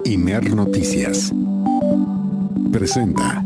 Imer Noticias presenta.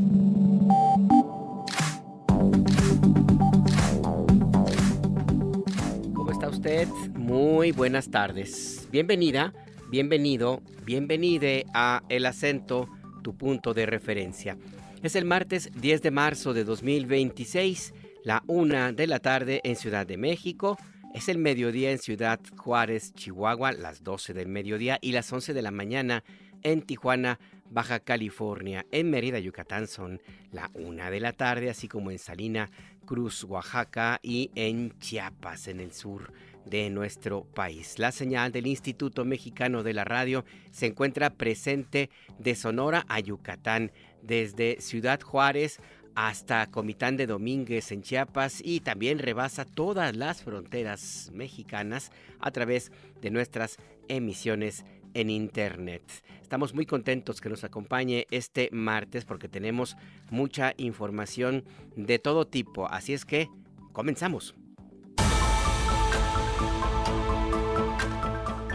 ¿Cómo está usted? Muy buenas tardes. Bienvenida, bienvenido, bienvenide a El Acento, tu punto de referencia. Es el martes 10 de marzo de 2026, la 1 de la tarde en Ciudad de México. Es el mediodía en Ciudad Juárez, Chihuahua, las 12 del mediodía y las 11 de la mañana en Tijuana, Baja California. En Mérida, Yucatán son la 1 de la tarde, así como en Salina Cruz, Oaxaca y en Chiapas, en el sur de nuestro país. La señal del Instituto Mexicano de la Radio se encuentra presente de Sonora a Yucatán, desde Ciudad Juárez hasta Comitán de Domínguez en Chiapas, y también rebasa todas las fronteras mexicanas a través de nuestras emisiones en internet. Estamos muy contentos que nos acompañe este martes porque tenemos mucha información de todo tipo, así es que comenzamos.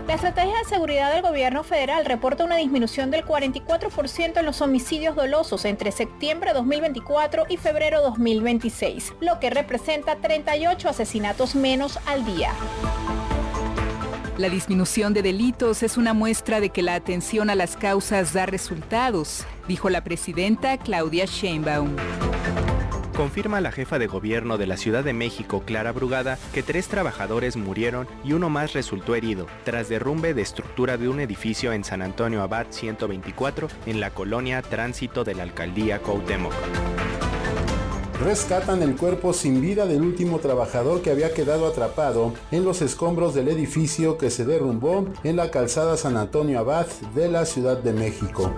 La Estrategia de Seguridad del Gobierno Federal reporta una disminución del 44% en los homicidios dolosos entre septiembre de 2024 y febrero de 2026, lo que representa 38 asesinatos menos al día. La disminución de delitos es una muestra de que la atención a las causas da resultados, dijo la presidenta Claudia Sheinbaum. Confirma la jefa de gobierno de la Ciudad de México, Clara Brugada, que 3 trabajadores murieron y uno más resultó herido tras derrumbe de estructura de un edificio en San Antonio Abad 124 en la colonia Tránsito de la alcaldía Cuauhtémoc. Rescatan el cuerpo sin vida del último trabajador que había quedado atrapado en los escombros del edificio que se derrumbó en la calzada San Antonio Abad de la Ciudad de México.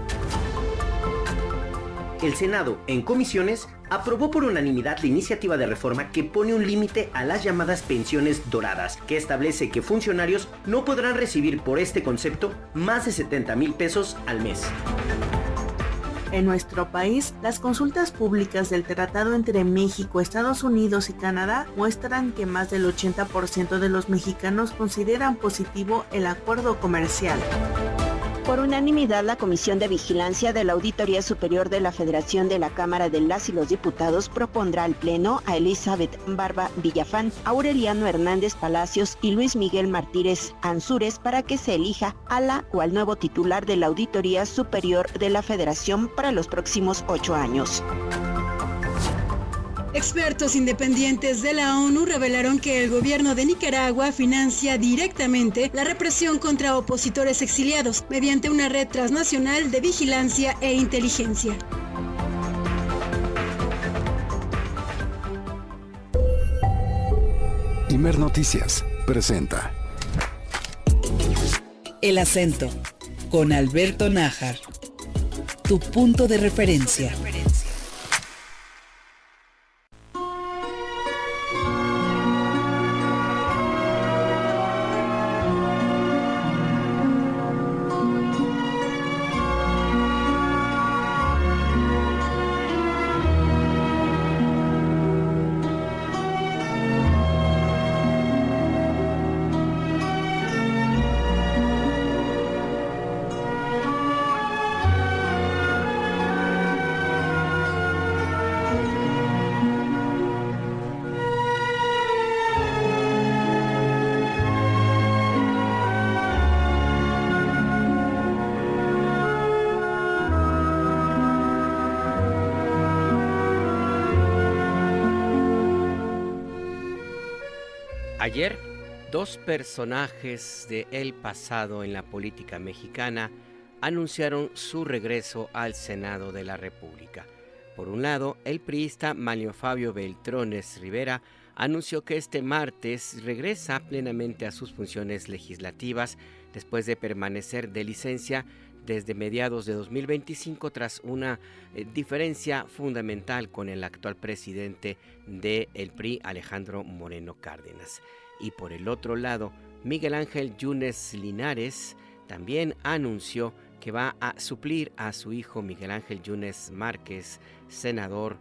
El Senado, en comisiones, aprobó por unanimidad la iniciativa de reforma que pone un límite a las llamadas pensiones doradas, que establece que funcionarios no podrán recibir por este concepto más de 70,000 pesos al mes. En nuestro país, las consultas públicas del tratado entre México, Estados Unidos y Canadá muestran que más del 80% de los mexicanos consideran positivo el acuerdo comercial. Por unanimidad, la Comisión de Vigilancia de la Auditoría Superior de la Federación de la Cámara de las y los Diputados propondrá al Pleno a Elizabeth Barba Villafán, Aureliano Hernández Palacios y Luis Miguel Martínez Ansúrez para que se elija a la o al nuevo titular de la Auditoría Superior de la Federación para los próximos 8 años. Expertos independientes de la ONU revelaron que el gobierno de Nicaragua financia directamente la represión contra opositores exiliados mediante una red transnacional de vigilancia e inteligencia. Imer Noticias presenta. El Acento, con Alberto Nájar, tu punto de referencia. Ayer, 2 personajes del pasado en la política mexicana anunciaron su regreso al Senado de la República. Por un lado, el priista Manlio Fabio Beltrones Rivera anunció que este martes regresa plenamente a sus funciones legislativas después de permanecer de licencia desde mediados de 2025 tras una diferencia fundamental con el actual presidente del PRI, Alejandro Moreno Cárdenas. Y por el otro lado, Miguel Ángel Yunes Linares también anunció que va a suplir a su hijo Miguel Ángel Yunes Márquez, senador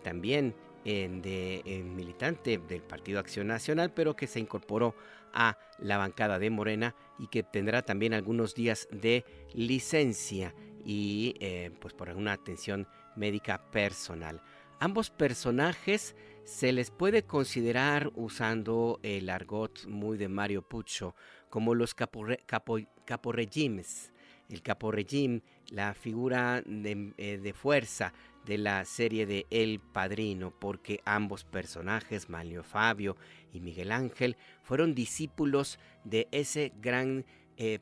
también militante del Partido Acción Nacional, pero que se incorporó a la bancada de Morena y que tendrá también algunos días de licencia y pues por una atención médica personal. Ambos personajes se les puede considerar, usando el argot muy de Mario Puzo, como los caporegimes. El caporegime, la figura de fuerza de la serie de El Padrino, porque ambos personajes, Manlio Fabio y Miguel Ángel, fueron discípulos de ese gran,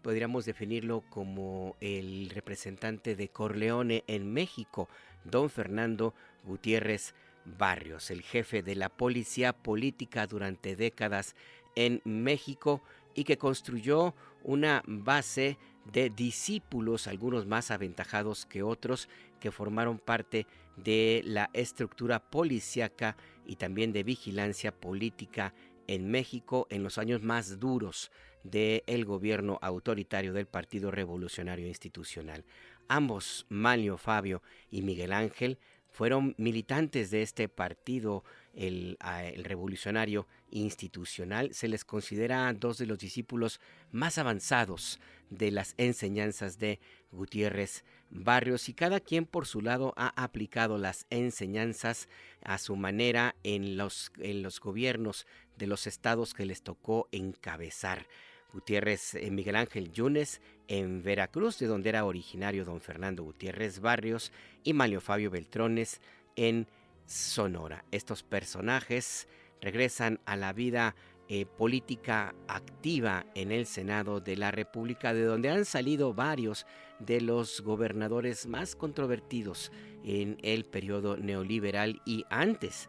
podríamos definirlo como el representante de Corleone en México, don Fernando Gutiérrez Barrios, el jefe de la policía política durante décadas en México y que construyó una base de discípulos, algunos más aventajados que otros, que formaron parte de la estructura policíaca y también de vigilancia política en México en los años más duros del gobierno autoritario del Partido Revolucionario Institucional. Ambos, Manlio Fabio y Miguel Ángel, fueron militantes de este partido, el revolucionario institucional. Se les considera dos de los discípulos más avanzados de las enseñanzas de Gutiérrez Barrios, y cada quien por su lado ha aplicado las enseñanzas a su manera en los gobiernos de los estados que les tocó encabezar. Miguel Ángel Yunes en Veracruz, de donde era originario don Fernando Gutiérrez Barrios, y Manlio Fabio Beltrones en Sonora. Estos personajes regresan a la vida política activa en el Senado de la República, de donde han salido varios de los gobernadores más controvertidos en el periodo neoliberal y antes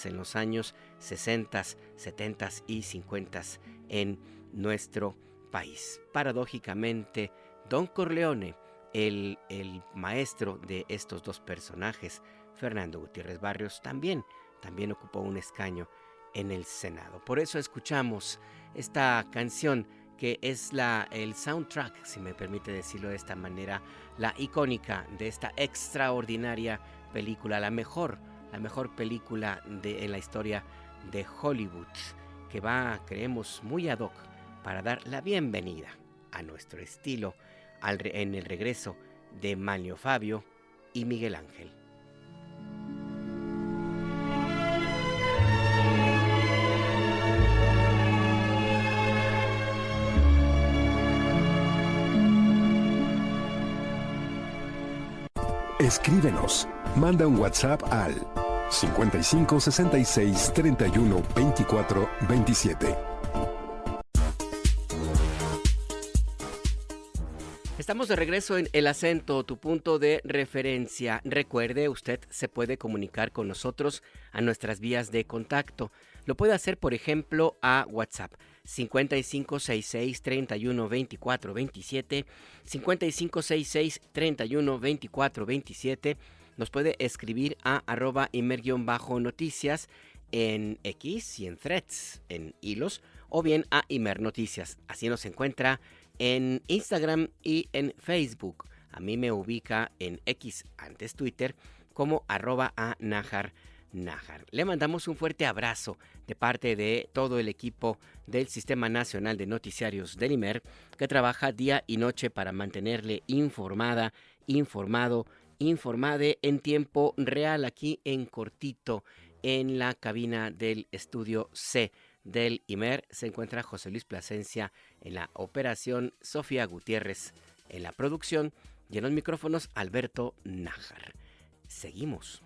en los años 60, 70 y 50 en nuestro país. Paradójicamente, don Corleone, el maestro de estos dos personajes, Fernando Gutiérrez Barrios, también ocupó un escaño en el Senado. Por eso escuchamos esta canción que es el soundtrack, si me permite decirlo de esta manera, la icónica de esta extraordinaria película, la mejor película en la historia de Hollywood, que va, creemos, muy ad hoc para dar la bienvenida a nuestro estilo en el regreso de Manlio Fabio y Miguel Ángel. Escríbenos, manda un WhatsApp al 55 66 31 24 27. Estamos de regreso en El Acento, tu punto de referencia. Recuerde, usted se puede comunicar con nosotros a nuestras vías de contacto. Lo puede hacer, por ejemplo, a WhatsApp 5566 31 24 27, 5566 31 24 27. Nos puede escribir a @imer_noticias en X y en Threads, en hilos, o bien a Imer Noticias. Así nos encuentra en Instagram y en Facebook. A mí me ubica en X, antes Twitter, como @anajar. Le mandamos un fuerte abrazo de parte de todo el equipo del Sistema Nacional de Noticiarios del IMER, que trabaja día y noche para mantenerle informada, informado, informade en tiempo real aquí en cortito en la cabina del estudio C del IMER. Se encuentra José Luis Plasencia en la operación, Sofía Gutiérrez en la producción y en los micrófonos Alberto Nájar. Seguimos.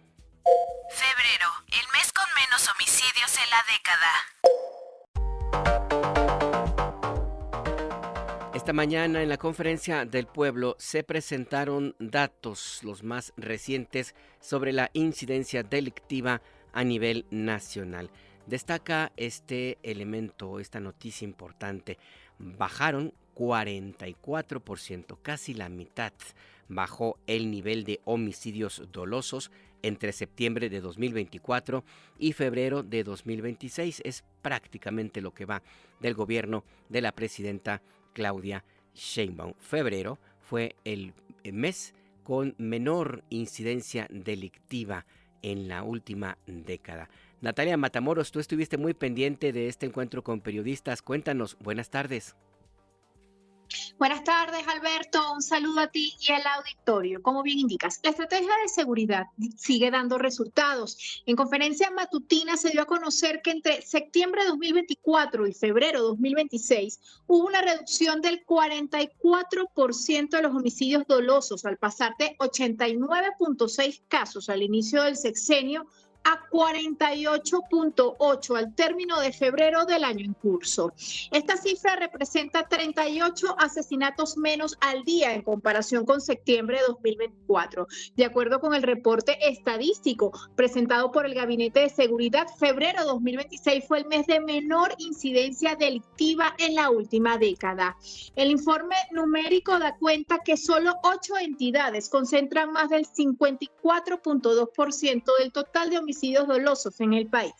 Febrero, el mes con menos homicidios en la década. Esta mañana en la Conferencia del Pueblo se presentaron datos, los más recientes, sobre la incidencia delictiva a nivel nacional. Destaca este elemento, esta noticia importante. Bajaron 44%, casi la mitad, bajó el nivel de homicidios dolosos entre septiembre de 2024 y febrero de 2026. Es prácticamente lo que va del gobierno de la presidenta Claudia Sheinbaum. Febrero fue el mes con menor incidencia delictiva en la última década. Natalia Matamoros, tú estuviste muy pendiente de este encuentro con periodistas. Cuéntanos, buenas tardes. Buenas tardes, Alberto. Un saludo a ti y al auditorio. Como bien indicas, la estrategia de seguridad sigue dando resultados. En conferencia matutina se dio a conocer que entre septiembre de 2024 y febrero de 2026 hubo una reducción del 44% de los homicidios dolosos, al pasar de 89.6 casos al inicio del sexenio a 48.8 al término de febrero del año en curso. Esta cifra representa 38 asesinatos menos al día en comparación con septiembre de 2024. De acuerdo con el reporte estadístico presentado por el Gabinete de Seguridad, febrero de 2026 fue el mes de menor incidencia delictiva en la última década. El informe numérico da cuenta que solo 8 entidades concentran más del 54.2% del total de homicidios dolosos en el país.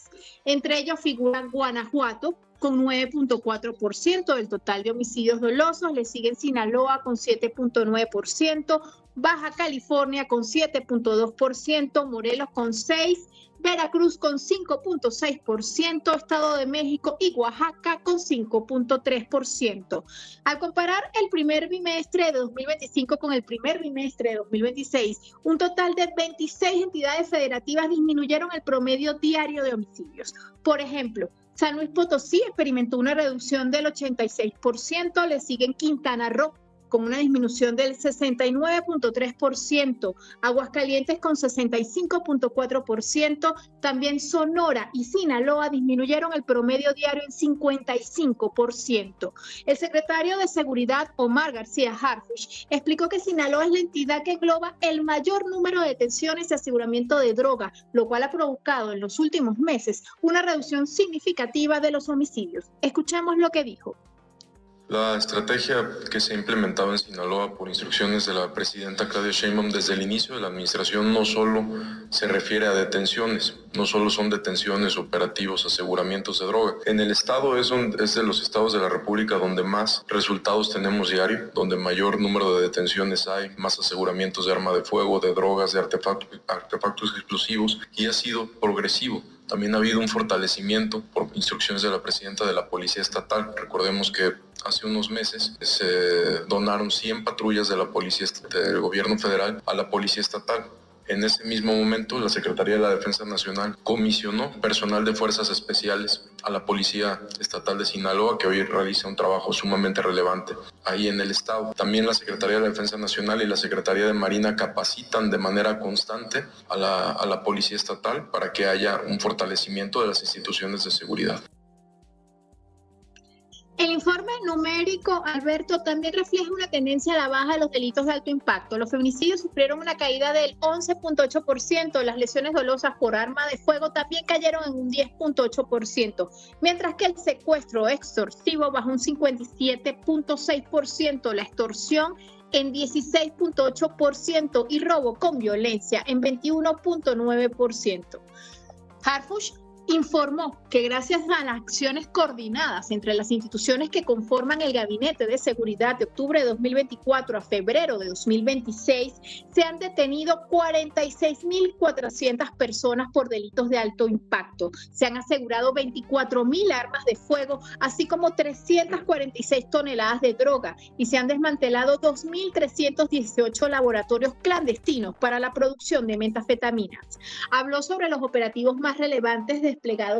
Entre ellos figura Guanajuato con 9.4% del total de homicidios dolosos, le siguen Sinaloa con 7.9%, Baja California con 7.2%, Morelos con 6%, Veracruz con 5.6%, Estado de México y Oaxaca con 5.3%. Al comparar el primer bimestre de 2025 con el primer bimestre de 2026, un total de 26 entidades federativas disminuyeron el promedio diario de homicidios. Por ejemplo, San Luis Potosí experimentó una reducción del 86%, le siguen Quintana Roo con una disminución del 69.3%, Aguascalientes con 65.4%, también Sonora y Sinaloa disminuyeron el promedio diario en 55%. El secretario de Seguridad, Omar García Harfuch, explicó que Sinaloa es la entidad que engloba el mayor número de detenciones y aseguramiento de droga, lo cual ha provocado en los últimos meses una reducción significativa de los homicidios. Escuchemos lo que dijo. La estrategia que se ha implementado en Sinaloa por instrucciones de la presidenta Claudia Sheinbaum desde el inicio de la administración no solo se refiere a detenciones, no solo son detenciones, operativos, aseguramientos de droga. En el estado es de los estados de la República donde más resultados tenemos diario, donde mayor número de detenciones hay, más aseguramientos de arma de fuego, de drogas, de artefactos explosivos, y ha sido progresivo. También ha habido un fortalecimiento por instrucciones de la presidenta de la Policía Estatal. Recordemos que hace unos meses se donaron 100 patrullas de la policía del gobierno federal a la Policía Estatal. En ese mismo momento, la Secretaría de la Defensa Nacional comisionó personal de fuerzas especiales a la Policía Estatal de Sinaloa, que hoy realiza un trabajo sumamente relevante ahí en el estado. También la Secretaría de la Defensa Nacional y la Secretaría de Marina capacitan de manera constante a la Policía Estatal para que haya un fortalecimiento de las instituciones de seguridad. El informe numérico, Alberto, también refleja una tendencia a la baja de los delitos de alto impacto. Los feminicidios sufrieron una caída del 11.8%, las lesiones dolosas por arma de fuego también cayeron en un 10.8%, mientras que el secuestro extorsivo bajó un 57.6%, la extorsión en 16.8% y robo con violencia en 21.9%. Harfuch informó que gracias a las acciones coordinadas entre las instituciones que conforman el Gabinete de Seguridad de octubre de 2024 a febrero de 2026, se han detenido 46.400 personas por delitos de alto impacto. Se han asegurado 24.000 armas de fuego, así como 346 toneladas de droga, y se han desmantelado 2.318 laboratorios clandestinos para la producción de metanfetaminas. Habló sobre los operativos más relevantes desplegados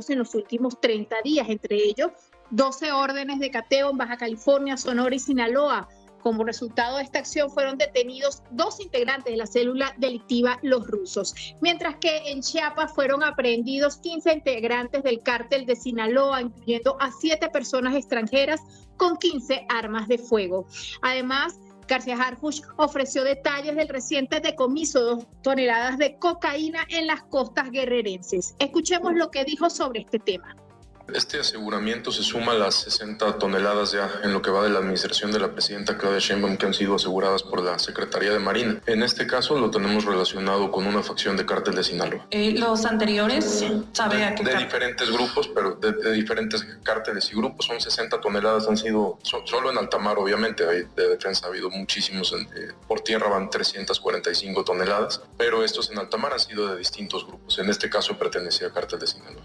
en los últimos 30 días, entre ellos 12 órdenes de cateo en Baja California, Sonora y Sinaloa. Como resultado de esta acción fueron detenidos 2 integrantes de la célula delictiva Los Rusos, mientras que en Chiapas fueron aprehendidos 15 integrantes del cártel de Sinaloa, incluyendo a 7 personas extranjeras con 15 armas de fuego. Además, García Harfuch ofreció detalles del reciente decomiso de 2 toneladas de cocaína en las costas guerrerenses. Escuchemos lo que dijo sobre este tema. Este aseguramiento se suma a las 60 toneladas ya en lo que va de la administración de la presidenta Claudia Sheinbaum que han sido aseguradas por la Secretaría de Marina. En este caso lo tenemos relacionado con una facción de Cártel de Sinaloa. ¿Los anteriores sabe a qué de diferentes grupos, pero de diferentes cárteles y grupos? Son 60 toneladas, han sido solo en alta mar, obviamente, de defensa ha habido muchísimos, por tierra van 345 toneladas, pero estos en alta mar han sido de distintos grupos. En este caso pertenecía a Cártel de Sinaloa.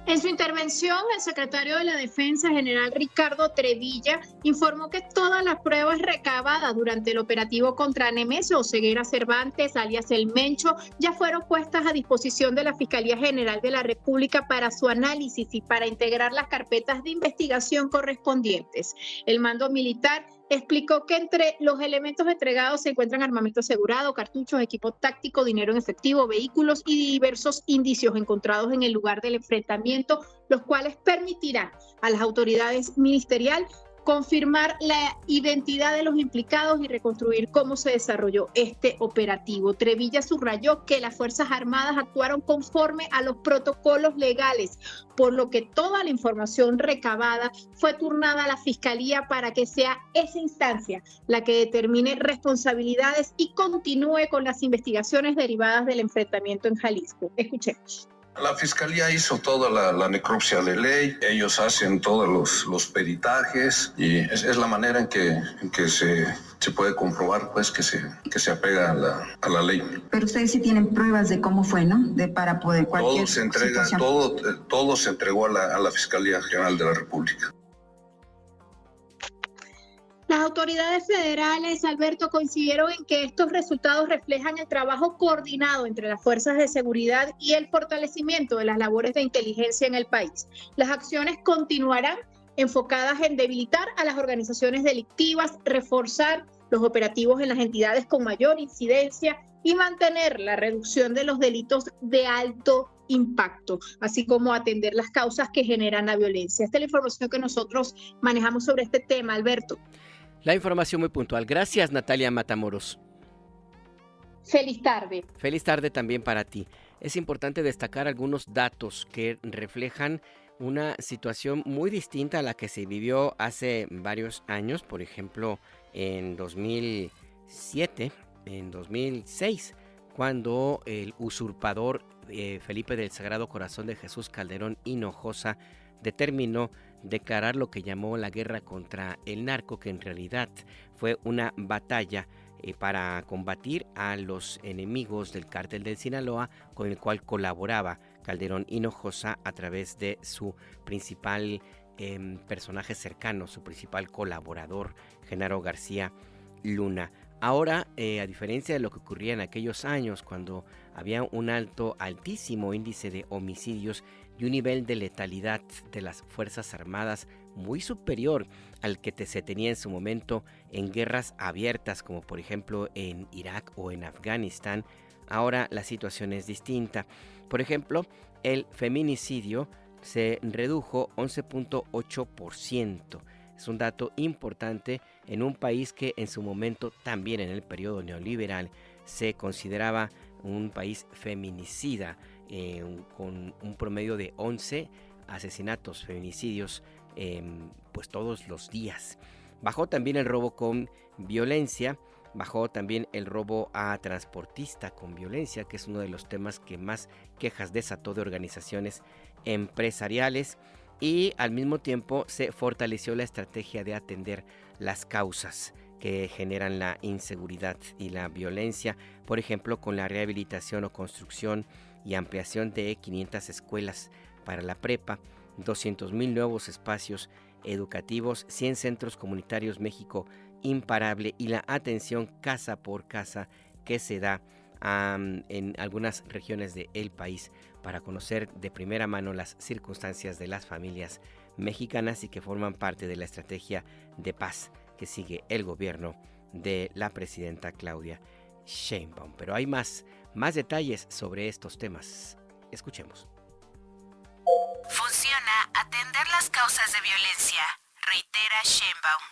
En su intervención, el secretario de la Defensa, general Ricardo Trevilla, informó que todas las pruebas recabadas durante el operativo contra Nemesio Oseguera Cervantes, alias El Mencho, ya fueron puestas a disposición de la Fiscalía General de la República para su análisis y para integrar las carpetas de investigación correspondientes. El mando militar explicó que entre los elementos entregados se encuentran armamento asegurado, cartuchos, equipo táctico, dinero en efectivo, vehículos y diversos indicios encontrados en el lugar del enfrentamiento, los cuales permitirán a las autoridades ministeriales confirmar la identidad de los implicados y reconstruir cómo se desarrolló este operativo. Trevilla subrayó que las Fuerzas Armadas actuaron conforme a los protocolos legales, por lo que toda la información recabada fue turnada a la Fiscalía para que sea esa instancia la que determine responsabilidades y continúe con las investigaciones derivadas del enfrentamiento en Jalisco. Escuchemos. La Fiscalía hizo toda la necropsia de ley, ellos hacen todos los peritajes y es la manera en que se puede comprobar pues que se apega a la ley. Pero ustedes sí tienen pruebas de cómo fue, ¿no? Para poder cualquier todo se entrega, todo se entregó a la Fiscalía General de la República. Las autoridades federales, Alberto, coincidieron en que estos resultados reflejan el trabajo coordinado entre las fuerzas de seguridad y el fortalecimiento de las labores de inteligencia en el país. Las acciones continuarán enfocadas en debilitar a las organizaciones delictivas, reforzar los operativos en las entidades con mayor incidencia y mantener la reducción de los delitos de alto impacto, así como atender las causas que generan la violencia. Esta es la información que nosotros manejamos sobre este tema, Alberto. La información muy puntual. Gracias, Natalia Matamoros. Feliz tarde. Feliz tarde también para ti. Es importante destacar algunos datos que reflejan una situación muy distinta a la que se vivió hace varios años, por ejemplo, en 2007, en 2006, cuando el usurpador Felipe del Sagrado Corazón de Jesús Calderón Hinojosa determinó declarar lo que llamó la guerra contra el narco, que en realidad fue una batalla para combatir a los enemigos del cártel del Sinaloa, con el cual colaboraba Calderón Hinojosa a través de su principal personaje cercano, su principal colaborador, Genaro García Luna. Ahora, a diferencia de lo que ocurría en aquellos años, cuando había un altísimo índice de homicidios y un nivel de letalidad de las Fuerzas Armadas muy superior al que se tenía en su momento en guerras abiertas, como por ejemplo en Irak o en Afganistán, ahora la situación es distinta. Por ejemplo, el feminicidio se redujo 11.8%. Es un dato importante en un país que en su momento, también en el periodo neoliberal, se consideraba un país feminicida, con un promedio de 11 asesinatos, feminicidios, pues todos los días. Bajó también el robo con violencia, bajó también el robo a transportista con violencia, que es uno de los temas que más quejas desató de organizaciones empresariales, y al mismo tiempo se fortaleció la estrategia de atender las causas que generan la inseguridad y la violencia, por ejemplo con la rehabilitación o construcción y ampliación de 500 escuelas para la prepa, 200,000 nuevos espacios educativos, 100 centros comunitarios México Imparable, y la atención casa por casa que se da en algunas regiones del país para conocer de primera mano las circunstancias de las familias mexicanas y que forman parte de la estrategia de paz que sigue el gobierno de la presidenta Claudia Sheinbaum. Pero hay más detalles sobre estos temas. Escuchemos. Funciona atender las causas de violencia, reitera Sheinbaum.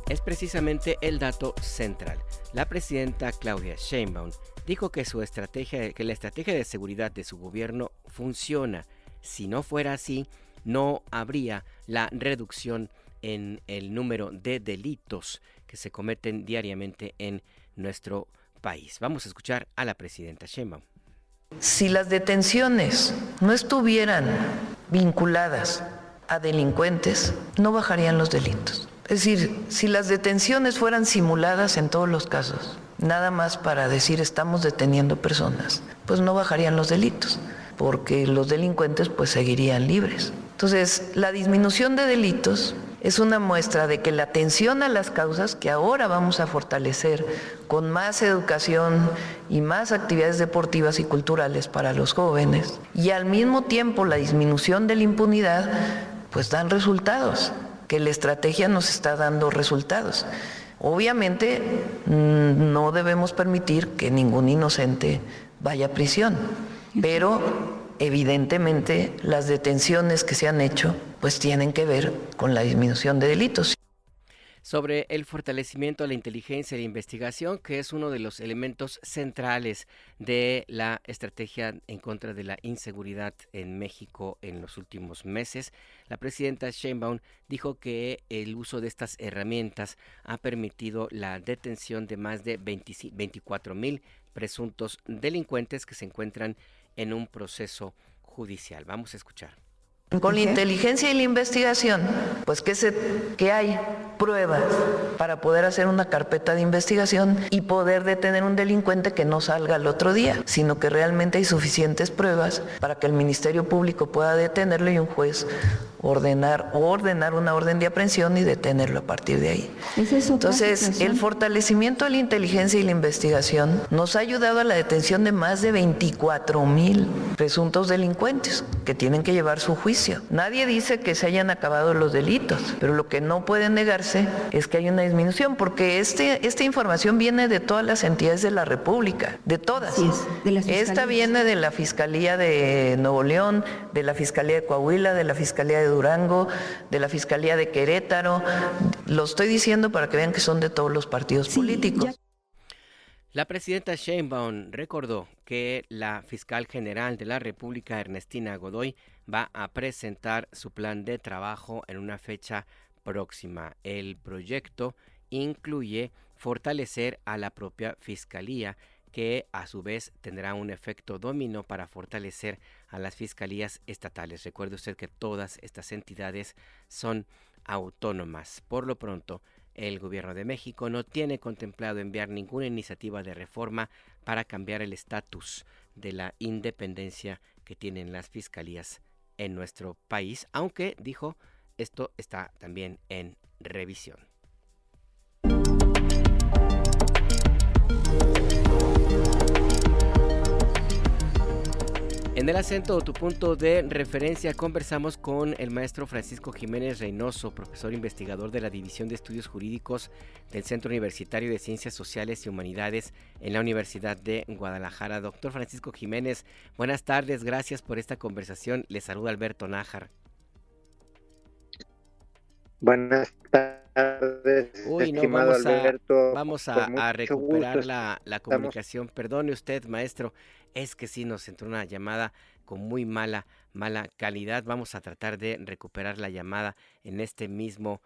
Es precisamente el dato central. La presidenta Claudia Sheinbaum Dijo que la estrategia de seguridad de su gobierno funciona. Si no fuera así, no habría la reducción en el número de delitos que se cometen diariamente en nuestro país. Vamos a escuchar a la presidenta Sheinbaum. Si las detenciones no estuvieran vinculadas a delincuentes, no bajarían los delitos. Es decir, si las detenciones fueran simuladas en todos los casos, nada más para decir estamos deteniendo personas, pues no bajarían los delitos, porque los delincuentes pues seguirían libres. Entonces, la disminución de delitos es una muestra de que la atención a las causas, que ahora vamos a fortalecer con más educación y más actividades deportivas y culturales para los jóvenes, y al mismo tiempo la disminución de la impunidad, pues dan resultados, que la estrategia nos está dando resultados. Obviamente no debemos permitir que ningún inocente vaya a prisión, pero evidentemente las detenciones que se han hecho pues tienen que ver con la disminución de delitos. Sobre el fortalecimiento de la inteligencia y la investigación, que es uno de los elementos centrales de la estrategia en contra de la inseguridad en México en los últimos meses, la presidenta Sheinbaum dijo que el uso de estas herramientas ha permitido la detención de más de 24,000 presuntos delincuentes que se encuentran en un proceso judicial. Vamos a escuchar. Con la inteligencia y la investigación, pues que hay pruebas para poder hacer una carpeta de investigación y poder detener un delincuente que no salga al otro día, sino que realmente hay suficientes pruebas para que el Ministerio Público pueda detenerlo y un juez ordenar una orden de aprehensión y detenerlo a partir de ahí. Entonces, el fortalecimiento de la inteligencia y la investigación nos ha ayudado a la detención de más de 24,000 presuntos delincuentes que tienen que llevar su juicio. Nadie dice que se hayan acabado los delitos, pero lo que no puede negarse es que hay una disminución, porque esta información viene de todas las entidades de la República, de todas. Esta viene de la Fiscalía de Nuevo León, de la Fiscalía de Coahuila, de la Fiscalía de Durango, de la Fiscalía de Querétaro. Lo estoy diciendo para que vean que son de todos los partidos políticos. La presidenta Sheinbaum recordó que la fiscal general de la República, Ernestina Godoy, va a presentar su plan de trabajo en una fecha próxima. El proyecto incluye fortalecer a la propia fiscalía, que a su vez tendrá un efecto dominó para fortalecer a las fiscalías estatales. Recuerde usted que todas estas entidades son autónomas. Por lo pronto, el gobierno de México no tiene contemplado enviar ninguna iniciativa de reforma para cambiar el estatus de la independencia que tienen las fiscalías en nuestro país, aunque, dijo, esto está también en revisión. En el acento, tu punto de referencia, conversamos con el maestro Francisco Jiménez Reynoso, profesor investigador de la División de Estudios Jurídicos del Centro Universitario de Ciencias Sociales y Humanidades en la Universidad de Guadalajara. Doctor Francisco Jiménez, buenas tardes, gracias por esta conversación. Le saluda Alberto Nájar. Buenas tardes, estimado Alberto. Vamos a recuperar la comunicación. Perdone usted, maestro, es que sí nos entró una llamada con muy mala calidad. Vamos a tratar de recuperar la llamada en este mismo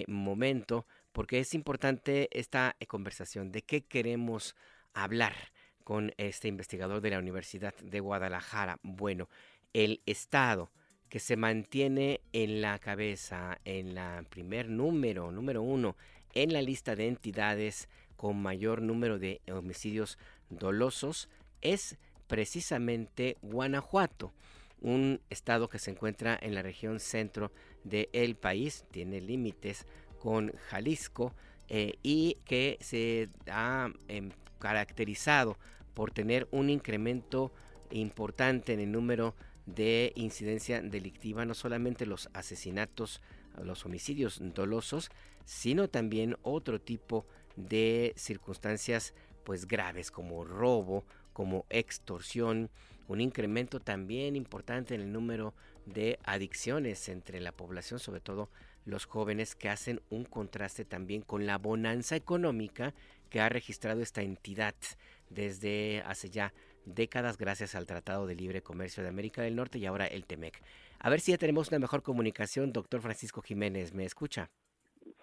momento, porque es importante esta conversación de qué queremos hablar con este investigador de la Universidad de Guadalajara. Bueno, el Estado, que se mantiene en la cabeza, en la primer número 1, en la lista de entidades con mayor número de homicidios dolosos, es precisamente Guanajuato, un estado que se encuentra en la región centro del país, tiene límites con Jalisco y que se ha caracterizado por tener un incremento importante en el número de incidencia delictiva, no solamente los asesinatos, los homicidios dolosos, sino también otro tipo de circunstancias pues graves como robo, como extorsión, un incremento también importante en el número de adicciones entre la población, sobre todo los jóvenes, que hacen un contraste también con la bonanza económica que ha registrado esta entidad desde hace ya décadas gracias al Tratado de Libre Comercio de América del Norte y ahora el TEMEC. A ver si ya tenemos una mejor comunicación, doctor Francisco Jiménez, ¿me escucha?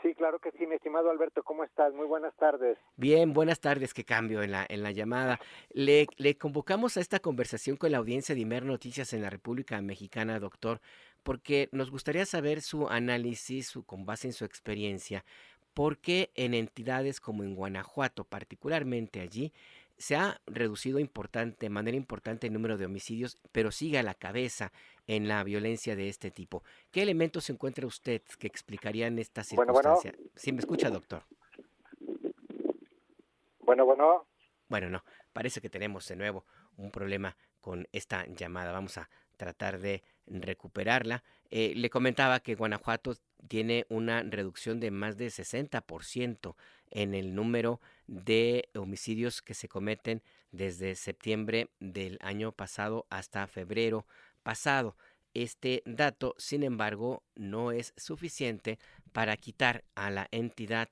Sí, claro que sí, mi estimado Alberto, ¿cómo estás? Muy buenas tardes. Bien, buenas tardes, qué cambio en la llamada. Le convocamos a esta conversación con la audiencia de Imer Noticias en la República Mexicana, doctor, porque nos gustaría saber su análisis, con base en su experiencia, por qué en entidades como en Guanajuato, particularmente allí, se ha reducido de manera importante el número de homicidios, pero sigue a la cabeza en la violencia de este tipo. ¿Qué elementos encuentra usted que explicarían esta circunstancia? ¿Sí me escucha, doctor? Bueno, no, parece que tenemos de nuevo un problema con esta llamada. Vamos a tratar de recuperarla. Le comentaba que Guanajuato tiene una reducción de más de 60% en el número de homicidios que se cometen desde septiembre del año pasado hasta febrero pasado. Este dato, sin embargo, no es suficiente para quitar a la entidad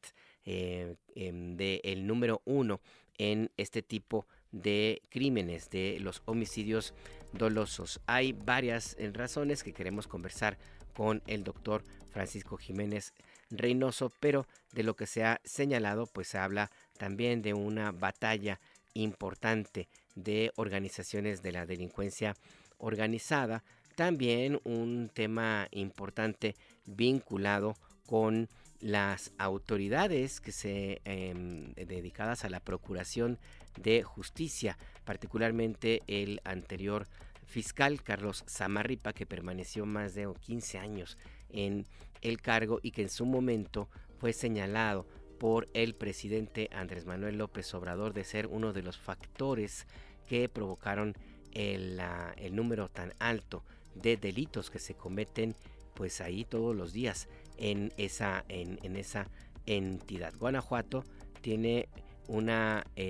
del número 1 en este tipo de crímenes, de los homicidios dolosos. Hay varias razones que queremos conversar con el doctor Francisco Jiménez Reynoso, pero de lo que se ha señalado, pues se habla también de una batalla importante de organizaciones de la delincuencia organizada, también un tema importante vinculado con las autoridades que se dedicadas a la procuración de justicia, particularmente el anterior fiscal Carlos Zamarripa, que permaneció más de 15 años en el cargo y que en su momento fue señalado por el presidente Andrés Manuel López Obrador de ser uno de los factores que provocaron el número tan alto de delitos que se cometen pues ahí todos los días en esa entidad. Guanajuato tiene tiene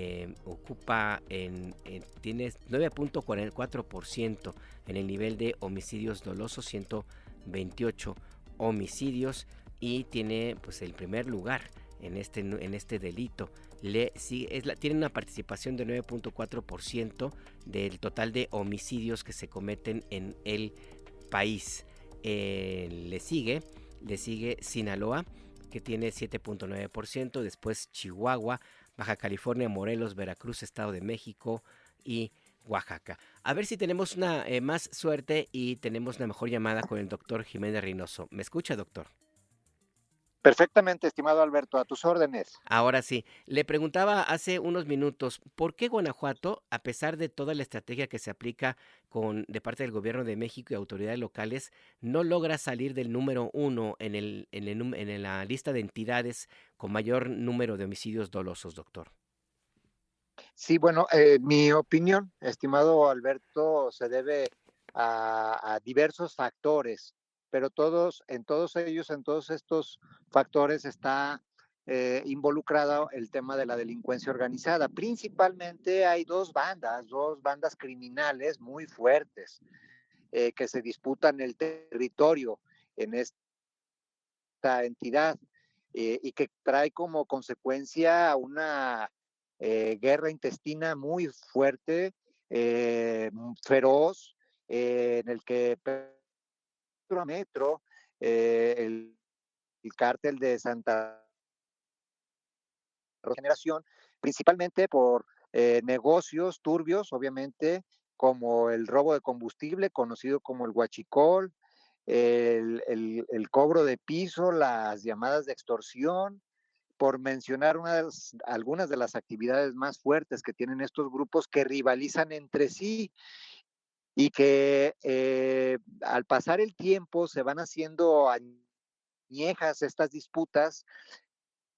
9.44% en el nivel de homicidios dolosos, 128 homicidios, y tiene pues el primer lugar en este delito. Tiene una participación de 9.4% del total de homicidios que se cometen en el país. Le sigue Sinaloa, que tiene 7.9%, después Chihuahua, Baja California, Morelos, Veracruz, Estado de México y Oaxaca. A ver si tenemos una más suerte y tenemos una mejor llamada con el doctor Jiménez Reynoso. ¿Me escucha, doctor? Perfectamente, estimado Alberto, a tus órdenes. Ahora sí, le preguntaba hace unos minutos, ¿por qué Guanajuato, a pesar de toda la estrategia que se aplica de parte del gobierno de México y autoridades locales, no logra salir del número 1 en la lista de entidades con mayor número de homicidios dolosos, doctor? Sí, bueno, mi opinión, estimado Alberto, se debe a diversos factores, pero en todos estos factores está involucrado el tema de la delincuencia organizada. Principalmente hay dos bandas criminales muy fuertes que se disputan el territorio en esta entidad y que trae como consecuencia una guerra intestina muy fuerte, feroz, en el que Metro, el cártel de Santa Generación, principalmente por negocios turbios, obviamente, como el robo de combustible, conocido como el huachicol, el cobro de piso, las llamadas de extorsión, por mencionar algunas de las actividades más fuertes que tienen estos grupos que rivalizan entre sí y que al pasar el tiempo se van haciendo añejas estas disputas,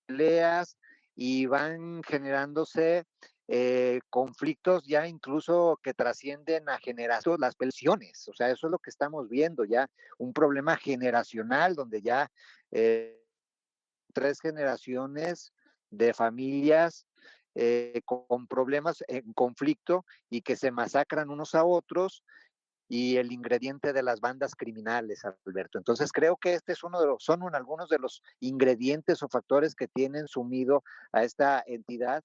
peleas, y van generándose conflictos ya incluso que trascienden a generaciones, las pensiones. O sea, eso es lo que estamos viendo ya, un problema generacional donde ya 3 generaciones de familias con problemas en conflicto y que se masacran unos a otros, y el ingrediente de las bandas criminales, Alberto. Entonces creo que este es algunos de los ingredientes o factores que tienen sumido a esta entidad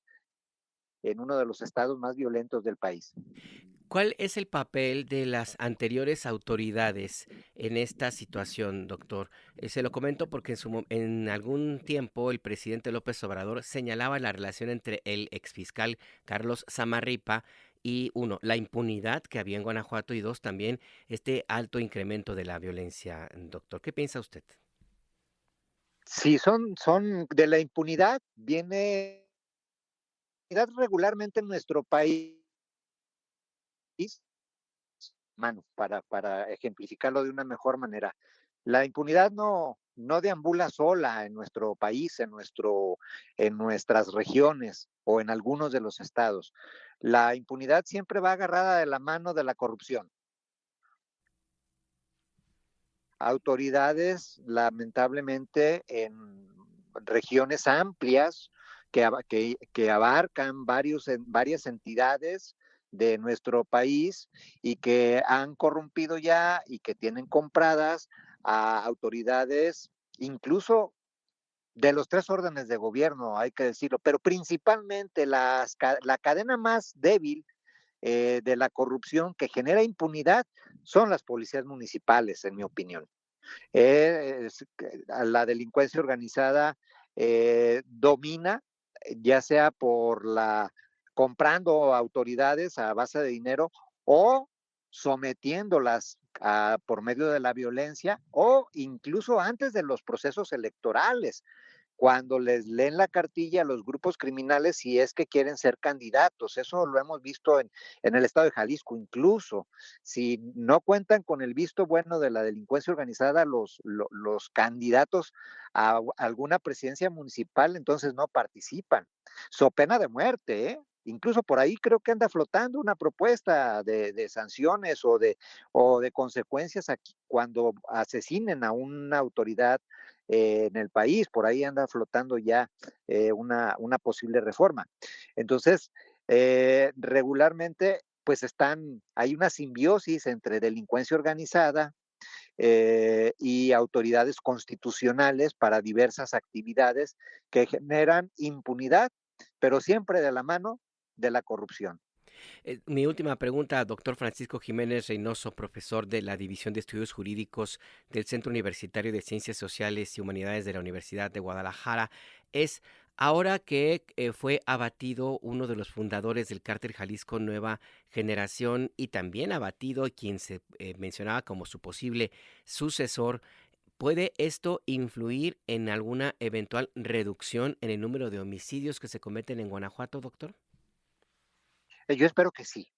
en uno de los estados más violentos del país. ¿Cuál es el papel de las anteriores autoridades en esta situación, doctor? Se lo comento porque en algún tiempo el presidente López Obrador señalaba la relación entre el exfiscal Carlos Zamarripa y, uno, la impunidad que había en Guanajuato y dos, también este alto incremento de la violencia, doctor. ¿Qué piensa usted? Sí, son de la impunidad, viene regularmente en nuestro país, para ejemplificarlo de una mejor manera. La impunidad no deambula sola en nuestro país, en nuestras regiones o en algunos de los estados. La impunidad siempre va agarrada de la mano de la corrupción. Autoridades, lamentablemente, en regiones amplias que abarcan varias entidades de nuestro país y que han corrompido ya y que tienen compradas a autoridades, incluso de los 3 órdenes de gobierno, hay que decirlo, pero principalmente la cadena más débil de la corrupción que genera impunidad son las policías municipales, en mi opinión. La delincuencia organizada domina, ya sea comprando autoridades a base de dinero o sometiéndolas por medio de la violencia o incluso antes de los procesos electorales, cuando les leen la cartilla a los grupos criminales si es que quieren ser candidatos. Eso lo hemos visto en el estado de Jalisco. Incluso si no cuentan con el visto bueno de la delincuencia organizada, los candidatos a alguna presidencia municipal entonces no participan, so pena de muerte, ¿eh? Incluso por ahí creo que anda flotando una propuesta de sanciones o de consecuencias aquí cuando asesinen a una autoridad en el país. Por ahí anda flotando ya una posible reforma. Entonces, regularmente, pues hay una simbiosis entre delincuencia organizada y autoridades constitucionales para diversas actividades que generan impunidad, pero siempre de la mano de la corrupción. Mi última pregunta, doctor Francisco Jiménez Reynoso, profesor de la División de Estudios Jurídicos del Centro Universitario de Ciencias Sociales y Humanidades de la Universidad de Guadalajara, es: ahora que fue abatido uno de los fundadores del Cártel Jalisco Nueva Generación y también abatido quien se mencionaba como su posible sucesor, ¿puede esto influir en alguna eventual reducción en el número de homicidios que se cometen en Guanajuato, doctor? Yo espero que sí.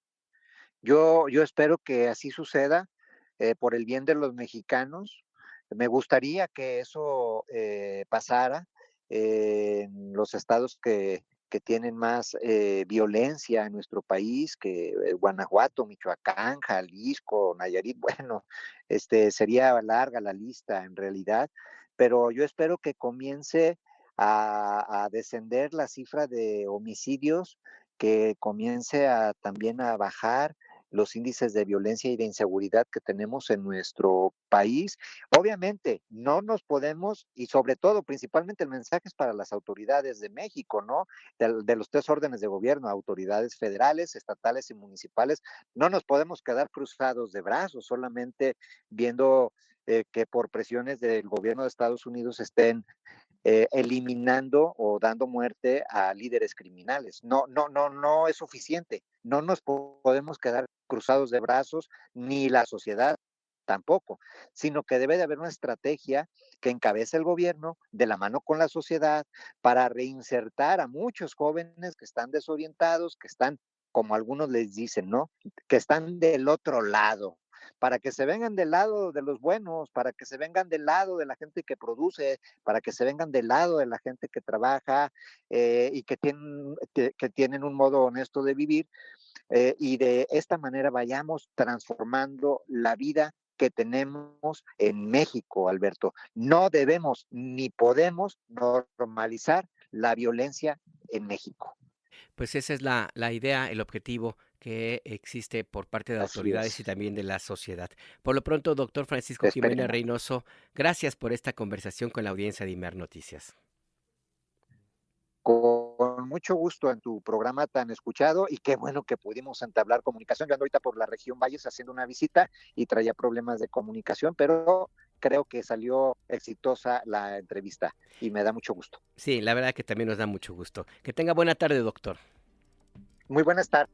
Yo espero que así suceda por el bien de los mexicanos. Me gustaría que eso pasara en los estados que tienen más violencia en nuestro país, que Guanajuato, Michoacán, Jalisco, Nayarit. Bueno, sería larga la lista en realidad, pero yo espero que comience a descender la cifra de homicidios, que comience también a bajar los índices de violencia y de inseguridad que tenemos en nuestro país. Obviamente, no nos podemos, y sobre todo, principalmente el mensaje es para las autoridades de México, ¿no? De los 3 órdenes de gobierno, autoridades federales, estatales y municipales. No nos podemos quedar cruzados de brazos, solamente viendo que por presiones del gobierno de Estados Unidos estén eliminando o dando muerte a líderes criminales. No es suficiente. No nos podemos quedar cruzados de brazos, ni la sociedad tampoco, sino que debe de haber una estrategia que encabece el gobierno de la mano con la sociedad para reinsertar a muchos jóvenes que están desorientados, que están, como algunos les dicen, ¿no? Que están del otro lado, para que se vengan del lado de los buenos, para que se vengan del lado de la gente que produce, para que se vengan del lado de la gente que trabaja y que tienen un modo honesto de vivir, y de esta manera vayamos transformando la vida que tenemos en México, Alberto. No debemos ni podemos normalizar la violencia en México. Pues esa es la idea, el objetivo que existe por parte de Así autoridades es. y también de la sociedad. Por lo pronto, doctor Francisco Jiménez Esperemos. Reynoso, gracias por esta conversación con la audiencia de Imer Noticias. Con con mucho gusto en tu programa tan escuchado y qué bueno que pudimos entablar comunicación. Yo ando ahorita por la región Valles haciendo una visita y traía problemas de comunicación, pero creo que salió exitosa la entrevista y me da mucho gusto. Sí, la verdad que también nos da mucho gusto. Que tenga buena tarde, doctor. Muy buenas tardes.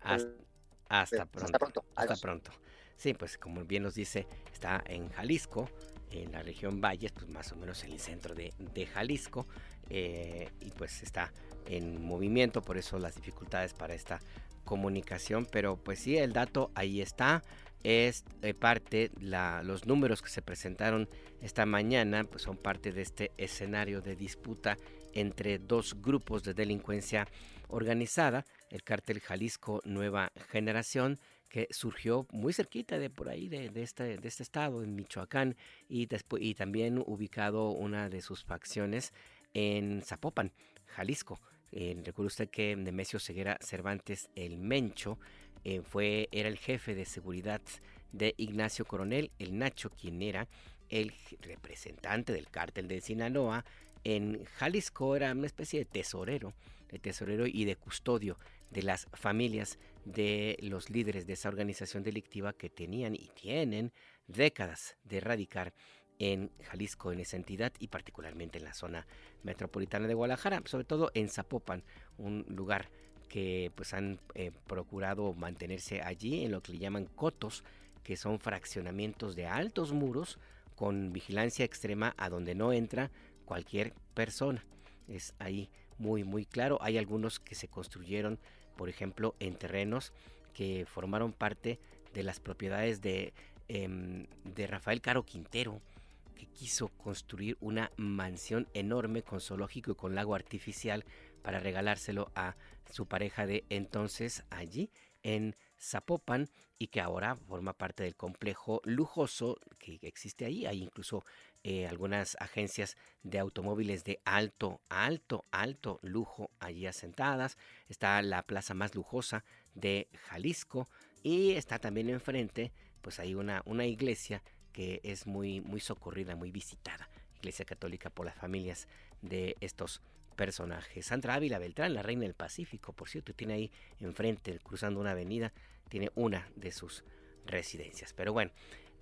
Hasta pronto. Hasta pronto. Hasta pronto. Sí, pues como bien nos dice, está en Jalisco, en la región Valles, pues más o menos en el centro de Jalisco, y pues está en movimiento, por eso las dificultades para esta comunicación, pero pues sí, el dato ahí está, es parte, los números que se presentaron esta mañana, pues son parte de este escenario de disputa entre dos grupos de delincuencia organizada, el cártel Jalisco Nueva Generación, que surgió muy cerquita de por ahí de este estado, en Michoacán, y también ubicado una de sus facciones en Zapopan, Jalisco. Recuerda usted que Nemesio Ceguera Cervantes, el Mencho, era el jefe de seguridad de Ignacio Coronel, el Nacho, quien era el representante del cártel de Sinaloa en Jalisco. Era una especie de tesorero y de custodio de las familias de los líderes de esa organización delictiva que tenían y tienen décadas de radicar en Jalisco, en esa entidad, y particularmente en la zona metropolitana de Guadalajara, sobre todo en Zapopan, un lugar que pues han procurado mantenerse allí en lo que le llaman cotos, que son fraccionamientos de altos muros con vigilancia extrema a donde no entra cualquier persona. Es ahí muy muy claro. Hay algunos que se construyeron, por ejemplo, en terrenos que formaron parte de las propiedades de Rafael Caro Quintero, que quiso construir una mansión enorme con zoológico y con lago artificial para regalárselo a su pareja de entonces allí en Zapopan, y que ahora forma parte del complejo lujoso que existe ahí. Hay incluso algunas agencias de automóviles de alto lujo allí asentadas. Está la plaza más lujosa de Jalisco, y está también enfrente, pues hay una iglesia que es muy, muy socorrida, muy visitada, iglesia católica por las familias de estos personajes. Sandra Ávila Beltrán, la reina del Pacífico, por cierto, tiene ahí enfrente, cruzando una avenida, tiene una de sus residencias. Pero bueno,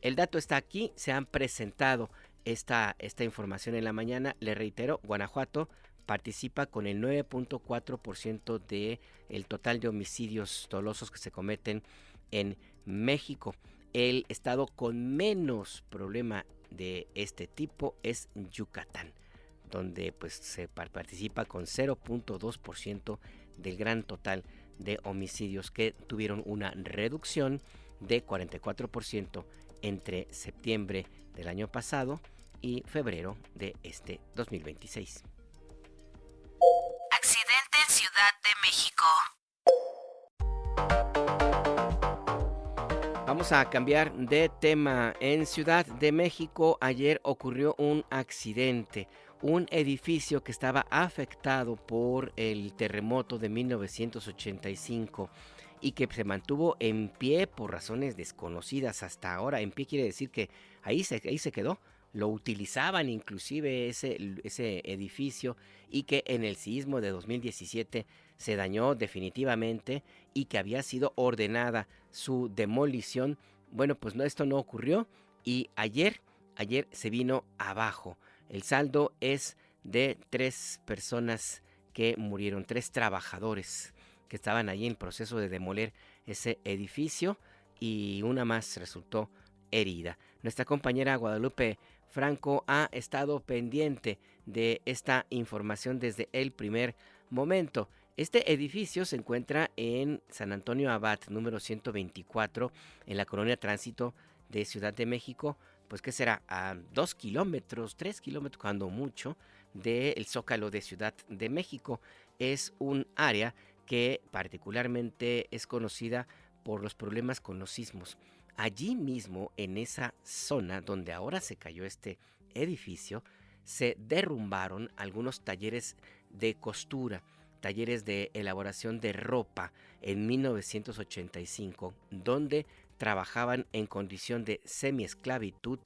el dato está aquí, se han presentado esta información en la mañana. Le reitero, Guanajuato participa con el 9.4% del total de homicidios dolosos que se cometen en México. El estado con menos problema de este tipo es Yucatán, donde pues se participa con 0.2% del gran total de homicidios, que tuvieron una reducción de 44% entre septiembre del año pasado y febrero de este 2026. Accidente en Ciudad de México. Vamos a cambiar de tema. En Ciudad de México ayer ocurrió un accidente. Un edificio que estaba afectado por el terremoto de 1985 y que se mantuvo en pie por razones desconocidas hasta ahora. En pie quiere decir que ahí se quedó. Lo utilizaban inclusive ese edificio, y que en el sismo de 2017 se dañó definitivamente y que había sido ordenada su demolición. Bueno, pues esto no ocurrió, y ayer se vino abajo. El saldo es de 3 personas que murieron, 3 trabajadores que estaban ahí en proceso de demoler ese edificio, y una más resultó herida. Nuestra compañera Guadalupe Franco ha estado pendiente de esta información desde el primer momento. Este edificio se encuentra en San Antonio Abad, número 124, en la colonia Tránsito de Ciudad de México, pues que será a 2 kilómetros, 3 kilómetros cuando mucho, del Zócalo de Ciudad de México. Es un área que particularmente es conocida por los problemas con los sismos. Allí mismo, en esa zona donde ahora se cayó este edificio, se derrumbaron algunos talleres de costura, talleres de elaboración de ropa en 1985, donde trabajaban en condición de semiesclavitud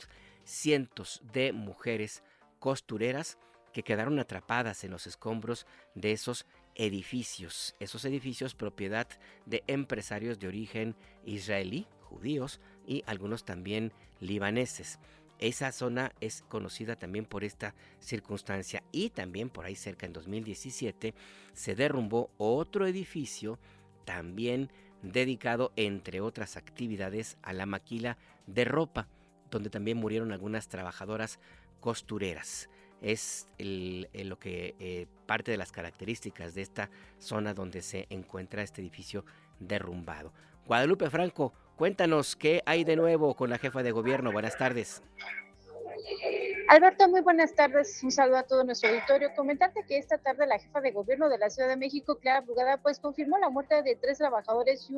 cientos de mujeres costureras que quedaron atrapadas en los escombros de esos edificios. Esos edificios propiedad de empresarios de origen israelí, judíos y algunos también libaneses. Esa zona es conocida también por esta circunstancia y también por ahí cerca en 2017 se derrumbó otro edificio también dedicado entre otras actividades a la maquila de ropa, donde también murieron algunas trabajadoras costureras. Es lo que parte de las características de esta zona donde se encuentra este edificio derrumbado. Guadalupe Franco, cuéntanos qué hay de nuevo con la jefa de gobierno. Buenas tardes. Alberto, muy buenas tardes, un saludo a todo nuestro auditorio. Comentarte que esta tarde la jefa de gobierno de la Ciudad de México, Clara Brugada, pues confirmó la muerte de 3 trabajadores y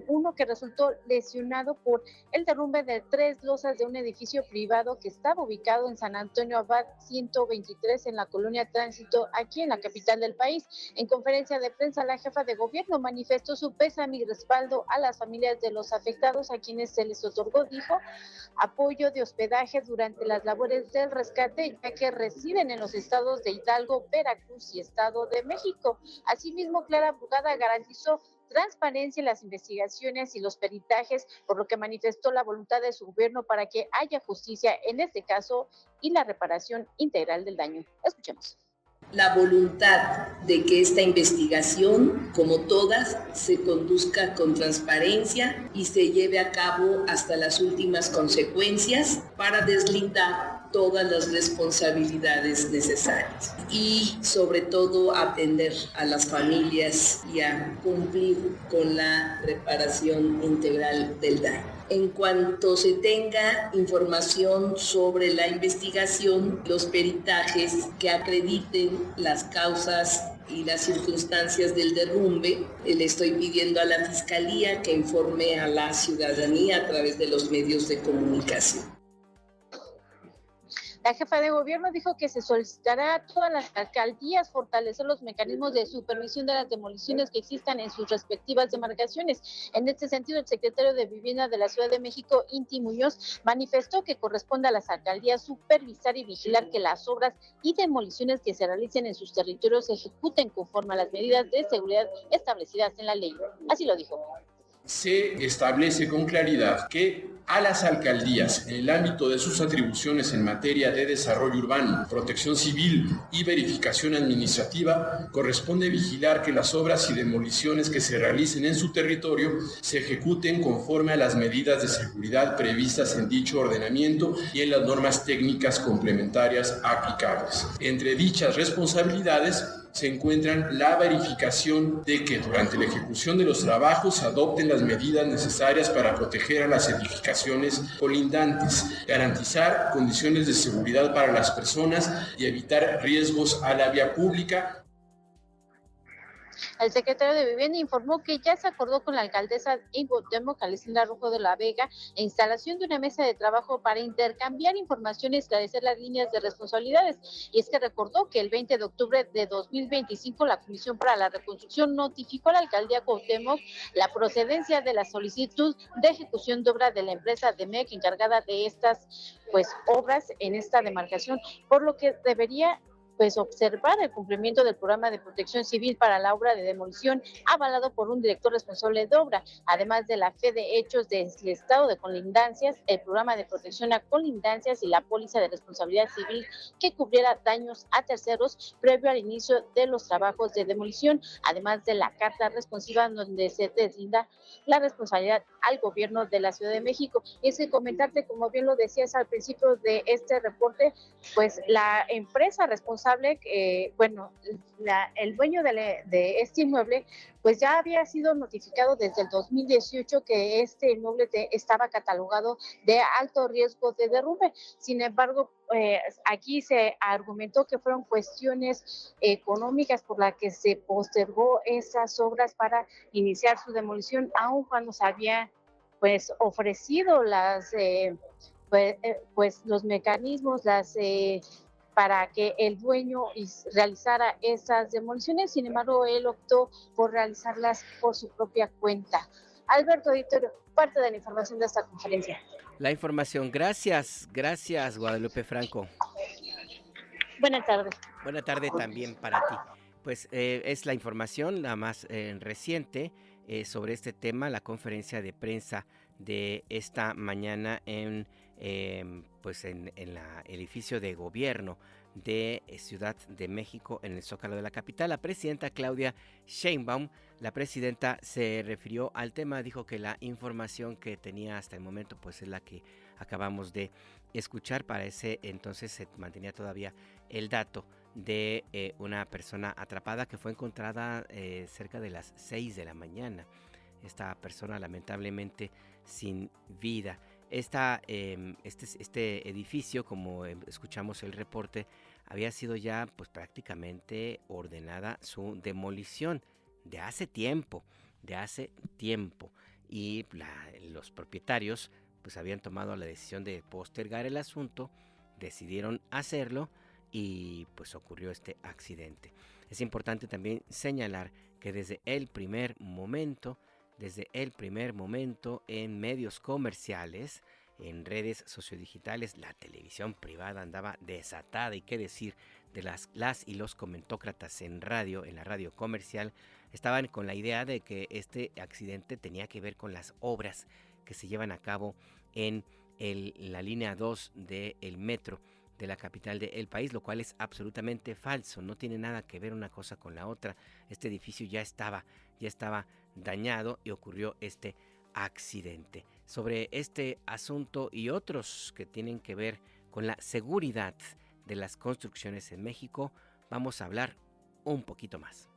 uno que resultó lesionado por el derrumbe de 3 losas de un edificio privado que estaba ubicado en San Antonio Abad 123 en la colonia Tránsito, aquí en la capital del país. En conferencia de prensa, la jefa de gobierno manifestó su pésame y respaldo a las familias de los afectados, a quienes se les otorgó, dijo, apoyo de hospedaje durante las labores del rescate, ya que residen en los estados de Hidalgo, Veracruz y Estado de México. Asimismo, Clara Brugada garantizó transparencia en las investigaciones y los peritajes, por lo que manifestó la voluntad de su gobierno para que haya justicia en este caso y la reparación integral del daño. Escuchemos. La voluntad de que esta investigación, como todas, se conduzca con transparencia y se lleve a cabo hasta las últimas consecuencias para deslindar todas las responsabilidades necesarias y sobre todo atender a las familias y a cumplir con la reparación integral del daño. En cuanto se tenga información sobre la investigación, los peritajes que acrediten las causas y las circunstancias del derrumbe, le estoy pidiendo a la Fiscalía que informe a la ciudadanía a través de los medios de comunicación. La jefa de gobierno dijo que se solicitará a todas las alcaldías fortalecer los mecanismos de supervisión de las demoliciones que existan en sus respectivas demarcaciones. En este sentido, el secretario de Vivienda de la Ciudad de México, Inti Muñoz, manifestó que corresponde a las alcaldías supervisar y vigilar que las obras y demoliciones que se realicen en sus territorios se ejecuten conforme a las medidas de seguridad establecidas en la ley. Así lo dijo. Se establece con claridad que a las alcaldías, en el ámbito de sus atribuciones en materia de desarrollo urbano, protección civil y verificación administrativa, corresponde vigilar que las obras y demoliciones que se realicen en su territorio se ejecuten conforme a las medidas de seguridad previstas en dicho ordenamiento y en las normas técnicas complementarias aplicables. Entre dichas responsabilidades se encuentran la verificación de que durante la ejecución de los trabajos se adopten las medidas necesarias para proteger a las edificaciones colindantes, garantizar condiciones de seguridad para las personas y evitar riesgos a la vía pública. El secretario de Vivienda informó que ya se acordó con la alcaldesa en Cuauhtémoc, Alessandra Rojo de la Vega, la instalación de una mesa de trabajo para intercambiar información y esclarecer las líneas de responsabilidades. Y es que recordó que el 20 de octubre de 2025 la Comisión para la Reconstrucción notificó a la alcaldía Cuauhtémoc la procedencia de la solicitud de ejecución de obra de la empresa DEMEC encargada de estas obras en esta demarcación, por lo que debería observar el cumplimiento del programa de protección civil para la obra de demolición avalado por un director responsable de obra, además de la fe de hechos del estado de colindancias, el programa de protección a colindancias y la póliza de responsabilidad civil que cubriera daños a terceros previo al inicio de los trabajos de demolición, además de la carta responsiva donde se deslinda la responsabilidad al gobierno de la Ciudad de México. Y es que comentarte, como bien lo decías al principio de este reporte, la empresa responsable, el dueño de este inmueble, ya había sido notificado desde el 2018 que este inmueble estaba catalogado de alto riesgo de derrumbe. Sin embargo, aquí se argumentó que fueron cuestiones económicas por las que se postergó esas obras para iniciar su demolición, aun cuando se había ofrecido los mecanismos, para que el dueño realizara esas demoliciones. Sin embargo, él optó por realizarlas por su propia cuenta. Alberto, auditorio, parte de la información de esta conferencia. La información, gracias Guadalupe Franco. Buenas tardes. Buena tarde también para ti. Pues es la información la más reciente sobre este tema, la conferencia de prensa de esta mañana pues en el edificio de gobierno de Ciudad de México, en el Zócalo de la capital. La presidenta Claudia Sheinbaum, la presidenta, se refirió al tema, dijo que la información que tenía hasta el momento pues es la que acabamos de escuchar. Para ese entonces se mantenía todavía el dato de una persona atrapada que fue encontrada cerca de las 6 de la mañana. Esta persona lamentablemente sin vida. Este edificio, como escuchamos el reporte, había sido ya pues prácticamente ordenada su demolición de hace tiempo, y los propietarios pues habían tomado la decisión de postergar el asunto, decidieron hacerlo y pues ocurrió este accidente. Es importante también señalar que desde el primer momento en medios comerciales, en redes sociodigitales, la televisión privada andaba desatada, y qué decir de las y los comentócratas en la radio comercial, estaban con la idea de que este accidente tenía que ver con las obras que se llevan a cabo en la línea 2 del metro de la capital del país, lo cual es absolutamente falso. No tiene nada que ver una cosa con la otra. Este edificio ya estaba dañado y ocurrió este accidente. Sobre este asunto y otros que tienen que ver con la seguridad de las construcciones en México, vamos a hablar un poquito más.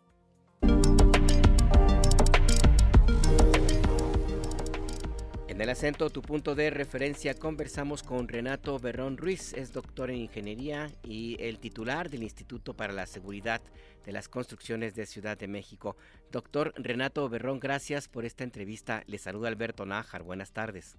En el acento, tu punto de referencia, conversamos con Renato Berrón Ruiz. Es doctor en ingeniería y el titular del Instituto para la Seguridad de las Construcciones de Ciudad de México. Doctor Renato Berrón, gracias por esta entrevista. Le saluda Alberto Nájar. Buenas tardes.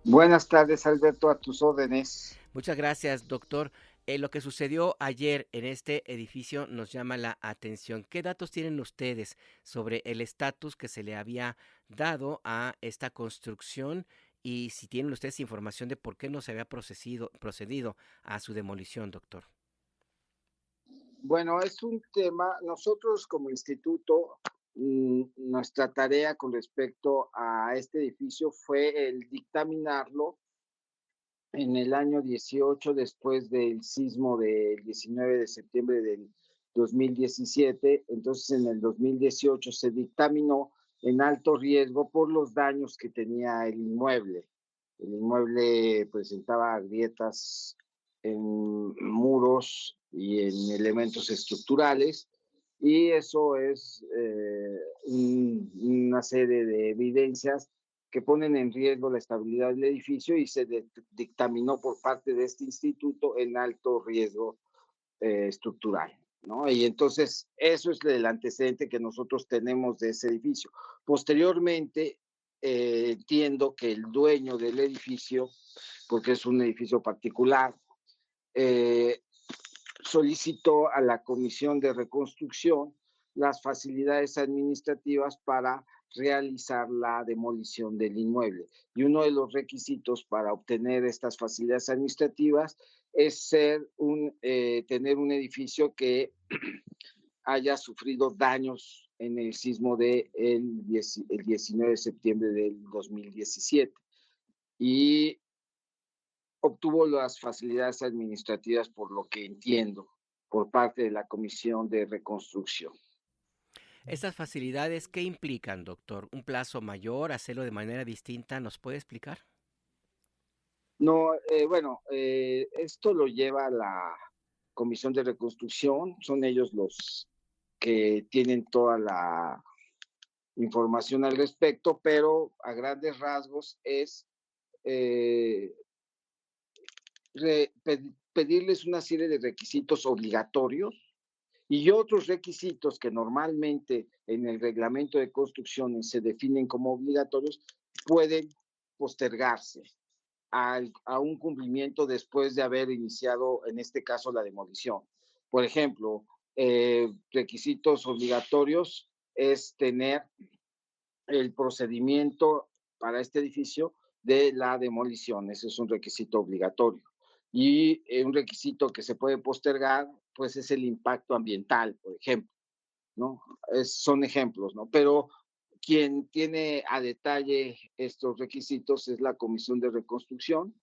Buenas tardes, Alberto, a tus órdenes. Muchas gracias, doctor. Lo que sucedió ayer en este edificio nos llama la atención. ¿Qué datos tienen ustedes sobre el estatus que se le había dado a esta construcción? Y si tienen ustedes información de por qué no se había procedido a su demolición, doctor. Bueno, es un tema, nosotros como instituto, nuestra tarea con respecto a este edificio fue el dictaminarlo en el año 18, después del sismo del 19 de septiembre del 2017. Entonces, en el 2018 se dictaminó en alto riesgo por los daños que tenía el inmueble. El inmueble presentaba grietas en muros y en elementos estructurales, y eso es una serie de evidencias que ponen en riesgo la estabilidad del edificio, y se dictaminó por parte de este instituto en alto riesgo estructural, ¿no? Y entonces eso es el antecedente que nosotros tenemos de ese edificio. Posteriormente, entiendo que el dueño del edificio, porque es un edificio particular, solicitó a la Comisión de Reconstrucción las facilidades administrativas para realizar la demolición del inmueble. Y uno de los requisitos para obtener estas facilidades administrativas es tener un edificio que haya sufrido daños en el sismo del 19 de septiembre del 2017. Y obtuvo las facilidades administrativas, por lo que entiendo, por parte de la Comisión de Reconstrucción. ¿Estas facilidades qué implican, doctor? ¿Un plazo mayor, hacerlo de manera distinta? ¿Nos puede explicar? No, esto lo lleva la Comisión de Reconstrucción. Son ellos los que tienen toda la información al respecto, pero a grandes rasgos es pedirles una serie de requisitos obligatorios y otros requisitos que normalmente en el reglamento de construcciones se definen como obligatorios, pueden postergarse a un cumplimiento después de haber iniciado, en este caso, la demolición. Por ejemplo, requisitos obligatorios es tener el procedimiento para este edificio de la demolición. Ese es un requisito obligatorio. Y un requisito que se puede postergar, pues es el impacto ambiental, por ejemplo, ¿no? Son ejemplos, ¿no? Pero quien tiene a detalle estos requisitos es la Comisión de Reconstrucción.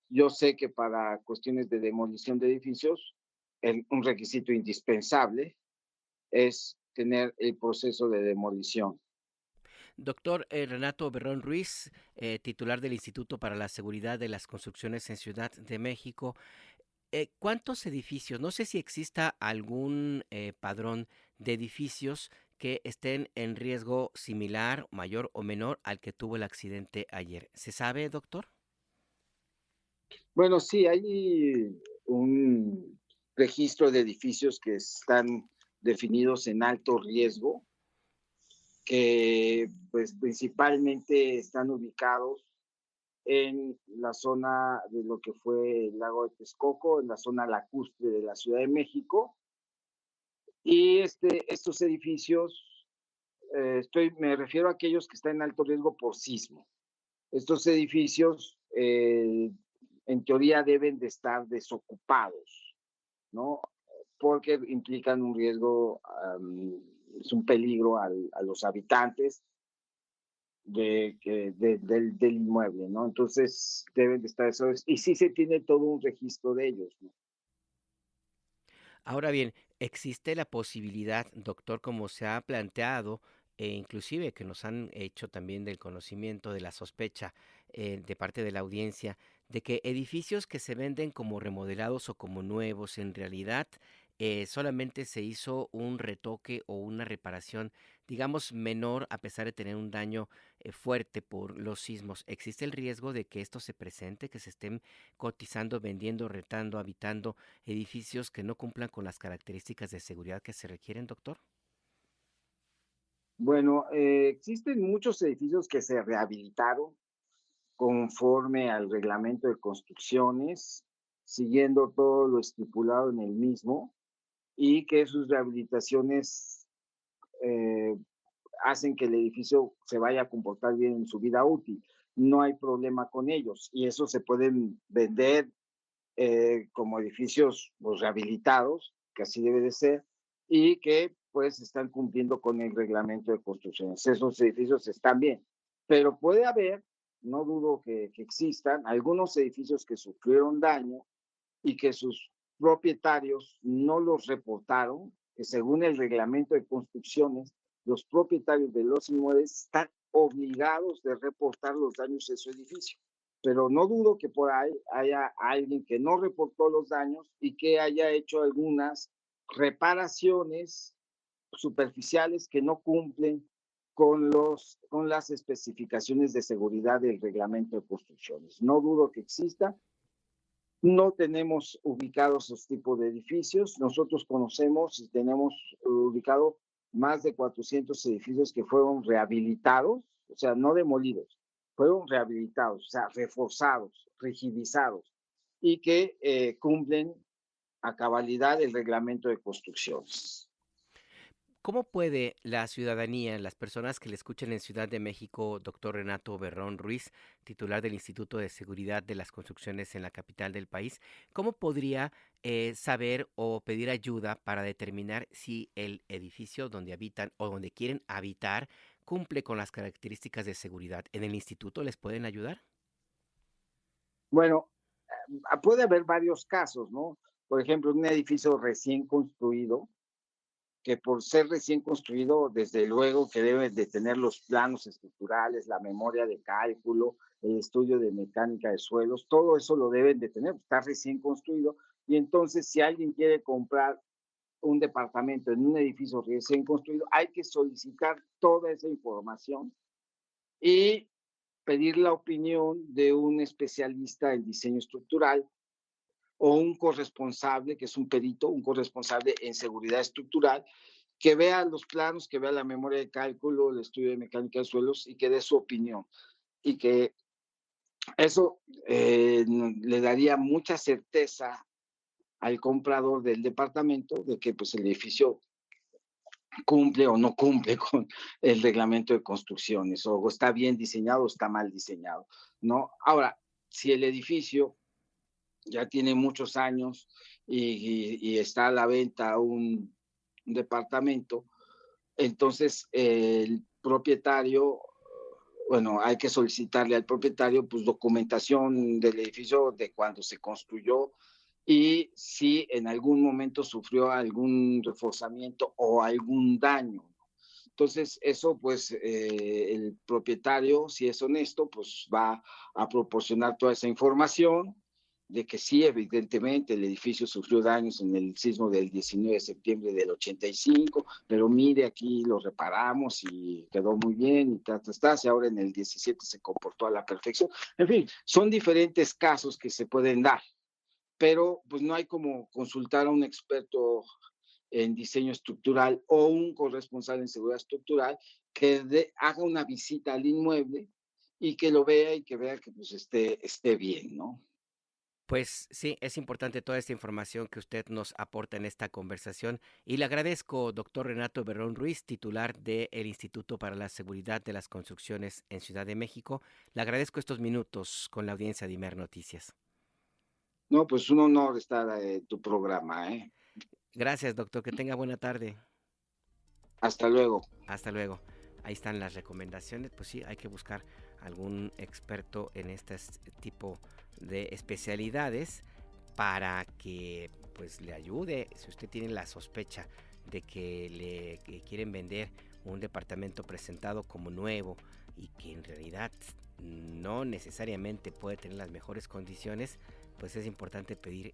Yo sé que para cuestiones de demolición de edificios, un requisito indispensable es tener el proceso de demolición. Doctor Renato Berrón Ruiz, titular del Instituto para la Seguridad de las Construcciones en Ciudad de México. ¿Cuántos edificios? No sé si exista algún padrón de edificios que estén en riesgo similar, mayor o menor al que tuvo el accidente ayer. ¿Se sabe, doctor? Bueno, sí, hay un registro de edificios que están definidos en alto riesgo, que pues principalmente están ubicados en la zona de lo que fue el lago de Texcoco, en la zona lacustre de la Ciudad de México. Y estos edificios, me refiero a aquellos que están en alto riesgo por sismo. Estos edificios, en teoría, deben de estar desocupados, ¿no? Porque implican un riesgo, es un peligro a los habitantes del inmueble, ¿no? Entonces deben de estar eso, y sí se tiene todo un registro de ellos, ¿no? Ahora bien, existe la posibilidad, doctor, como se ha planteado, e inclusive que nos han hecho también del conocimiento de la sospecha de parte de la audiencia, de que edificios que se venden como remodelados o como nuevos, en realidad solamente se hizo un retoque o una reparación, digamos, menor a pesar de tener un daño fuerte por los sismos. ¿Existe el riesgo de que esto se presente, que se estén cotizando, vendiendo, rentando, habitando edificios que no cumplan con las características de seguridad que se requieren, doctor? Bueno, existen muchos edificios que se rehabilitaron conforme al reglamento de construcciones, siguiendo todo lo estipulado en el mismo, y que sus rehabilitaciones hacen que el edificio se vaya a comportar bien en su vida útil. No hay problema con ellos, y eso se pueden vender como edificios pues, rehabilitados, que así debe de ser, y que pues están cumpliendo con el reglamento de construcciones. Esos edificios están bien, pero puede haber, no dudo que existan, algunos edificios que sufrieron daño y que sus propietarios no los reportaron, que según el reglamento de construcciones, los propietarios de los inmuebles están obligados de reportar los daños de su edificio. Pero no dudo que por ahí haya alguien que no reportó los daños y que haya hecho algunas reparaciones superficiales que no cumplen con las especificaciones de seguridad del reglamento de construcciones. No dudo que exista. No tenemos ubicados esos tipos de edificios. Nosotros conocemos y tenemos ubicado más de 400 edificios que fueron rehabilitados, o sea, no demolidos, fueron rehabilitados, o sea, reforzados, rigidizados, y que cumplen a cabalidad el reglamento de construcciones. ¿Cómo puede la ciudadanía, las personas que le escuchen en Ciudad de México, doctor Renato Berrón Ruiz, titular del Instituto de Seguridad de las Construcciones en la capital del país, cómo podría saber o pedir ayuda para determinar si el edificio donde habitan o donde quieren habitar cumple con las características de seguridad? ¿En el instituto les pueden ayudar? Bueno, puede haber varios casos, ¿no? Por ejemplo, un edificio recién construido, que por ser recién construido, desde luego que debe de tener los planos estructurales, la memoria de cálculo, el estudio de mecánica de suelos, todo eso lo deben de tener, está recién construido, y entonces si alguien quiere comprar un departamento en un edificio recién construido, hay que solicitar toda esa información y pedir la opinión de un especialista en diseño estructural o un corresponsable, que es un perito, un corresponsable en seguridad estructural, que vea los planos, que vea la memoria de cálculo, el estudio de mecánica de suelos y que dé su opinión. Y que eso le daría mucha certeza al comprador del departamento de que pues, el edificio cumple o no cumple con el reglamento de construcciones, o está bien diseñado o está mal diseñado, ¿no? Ahora, si el edificio ya tiene muchos años y está a la venta un departamento. Entonces el propietario, bueno, hay que solicitarle al propietario pues documentación del edificio de cuando se construyó y si en algún momento sufrió algún reforzamiento o algún daño. Entonces, eso pues el propietario, si es honesto, pues va a proporcionar toda esa información de que sí, evidentemente, el edificio sufrió daños en el sismo del 19 de septiembre del 85, pero mire, aquí lo reparamos y quedó muy bien y y ahora en el 17 se comportó a la perfección. En fin, son diferentes casos que se pueden dar, pero pues no hay como consultar a un experto en diseño estructural o un corresponsal en seguridad estructural que haga una visita al inmueble y que lo vea y que vea que pues esté bien, ¿no? Pues sí, es importante toda esta información que usted nos aporta en esta conversación y le agradezco, doctor Renato Berrón Ruiz, titular del Instituto para la Seguridad de las Construcciones en Ciudad de México. Le agradezco estos minutos con la audiencia de Imer Noticias. No, pues un honor estar en tu programa, ¿eh? Gracias, doctor. Que tenga buena tarde. Hasta luego. Hasta luego. Ahí están las recomendaciones. Pues sí, hay que buscar algún experto en este tipo de especialidades para que pues le ayude. Si usted tiene la sospecha de que le quieren vender un departamento presentado como nuevo y que en realidad no necesariamente puede tener las mejores condiciones, pues es importante pedir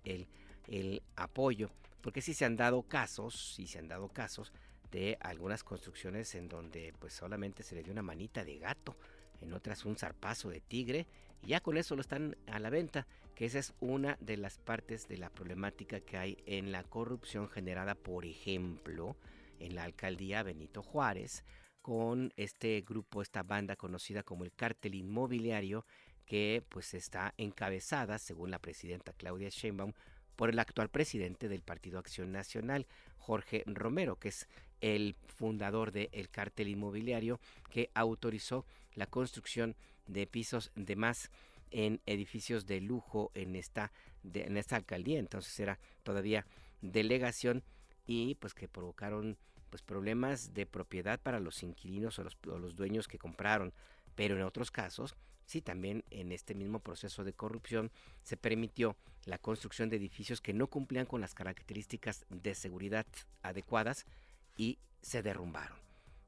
el apoyo, porque sí se han dado casos de algunas construcciones en donde pues solamente se le dio una manita de gato, en otras un zarpazo de tigre, y ya con eso lo están a la venta, que esa es una de las partes de la problemática que hay en la corrupción generada, por ejemplo, en la alcaldía Benito Juárez, con este grupo, esta banda conocida como el Cártel Inmobiliario, que pues está encabezada, según la presidenta Claudia Sheinbaum, por el actual presidente del Partido Acción Nacional, Jorge Romero, que es el fundador del Cártel Inmobiliario, que autorizó la construcción de pisos de más en edificios de lujo en esta alcaldía. Entonces era todavía delegación y pues que provocaron pues problemas de propiedad para los inquilinos o los dueños que compraron. Pero en otros casos, sí, también en este mismo proceso de corrupción se permitió la construcción de edificios que no cumplían con las características de seguridad adecuadas y se derrumbaron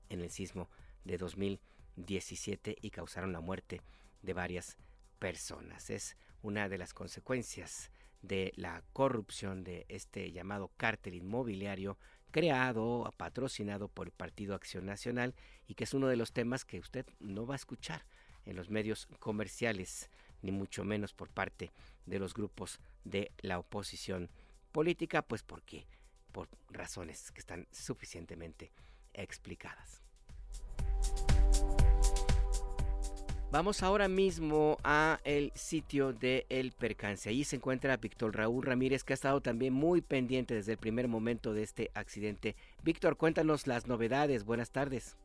en el sismo de 2017 y causaron la muerte de varias personas. Es una de las consecuencias de la corrupción de este llamado cártel inmobiliario creado, patrocinado por el Partido Acción Nacional, y que es uno de los temas que usted no va a escuchar en los medios comerciales, ni mucho menos por parte de los grupos de la oposición política, pues porque por razones que están suficientemente explicadas. Vamos ahora mismo a el sitio de El Percance. Ahí se encuentra Víctor Raúl Ramírez, que ha estado también muy pendiente desde el primer momento de este accidente. Víctor, cuéntanos las novedades. Buenas tardes.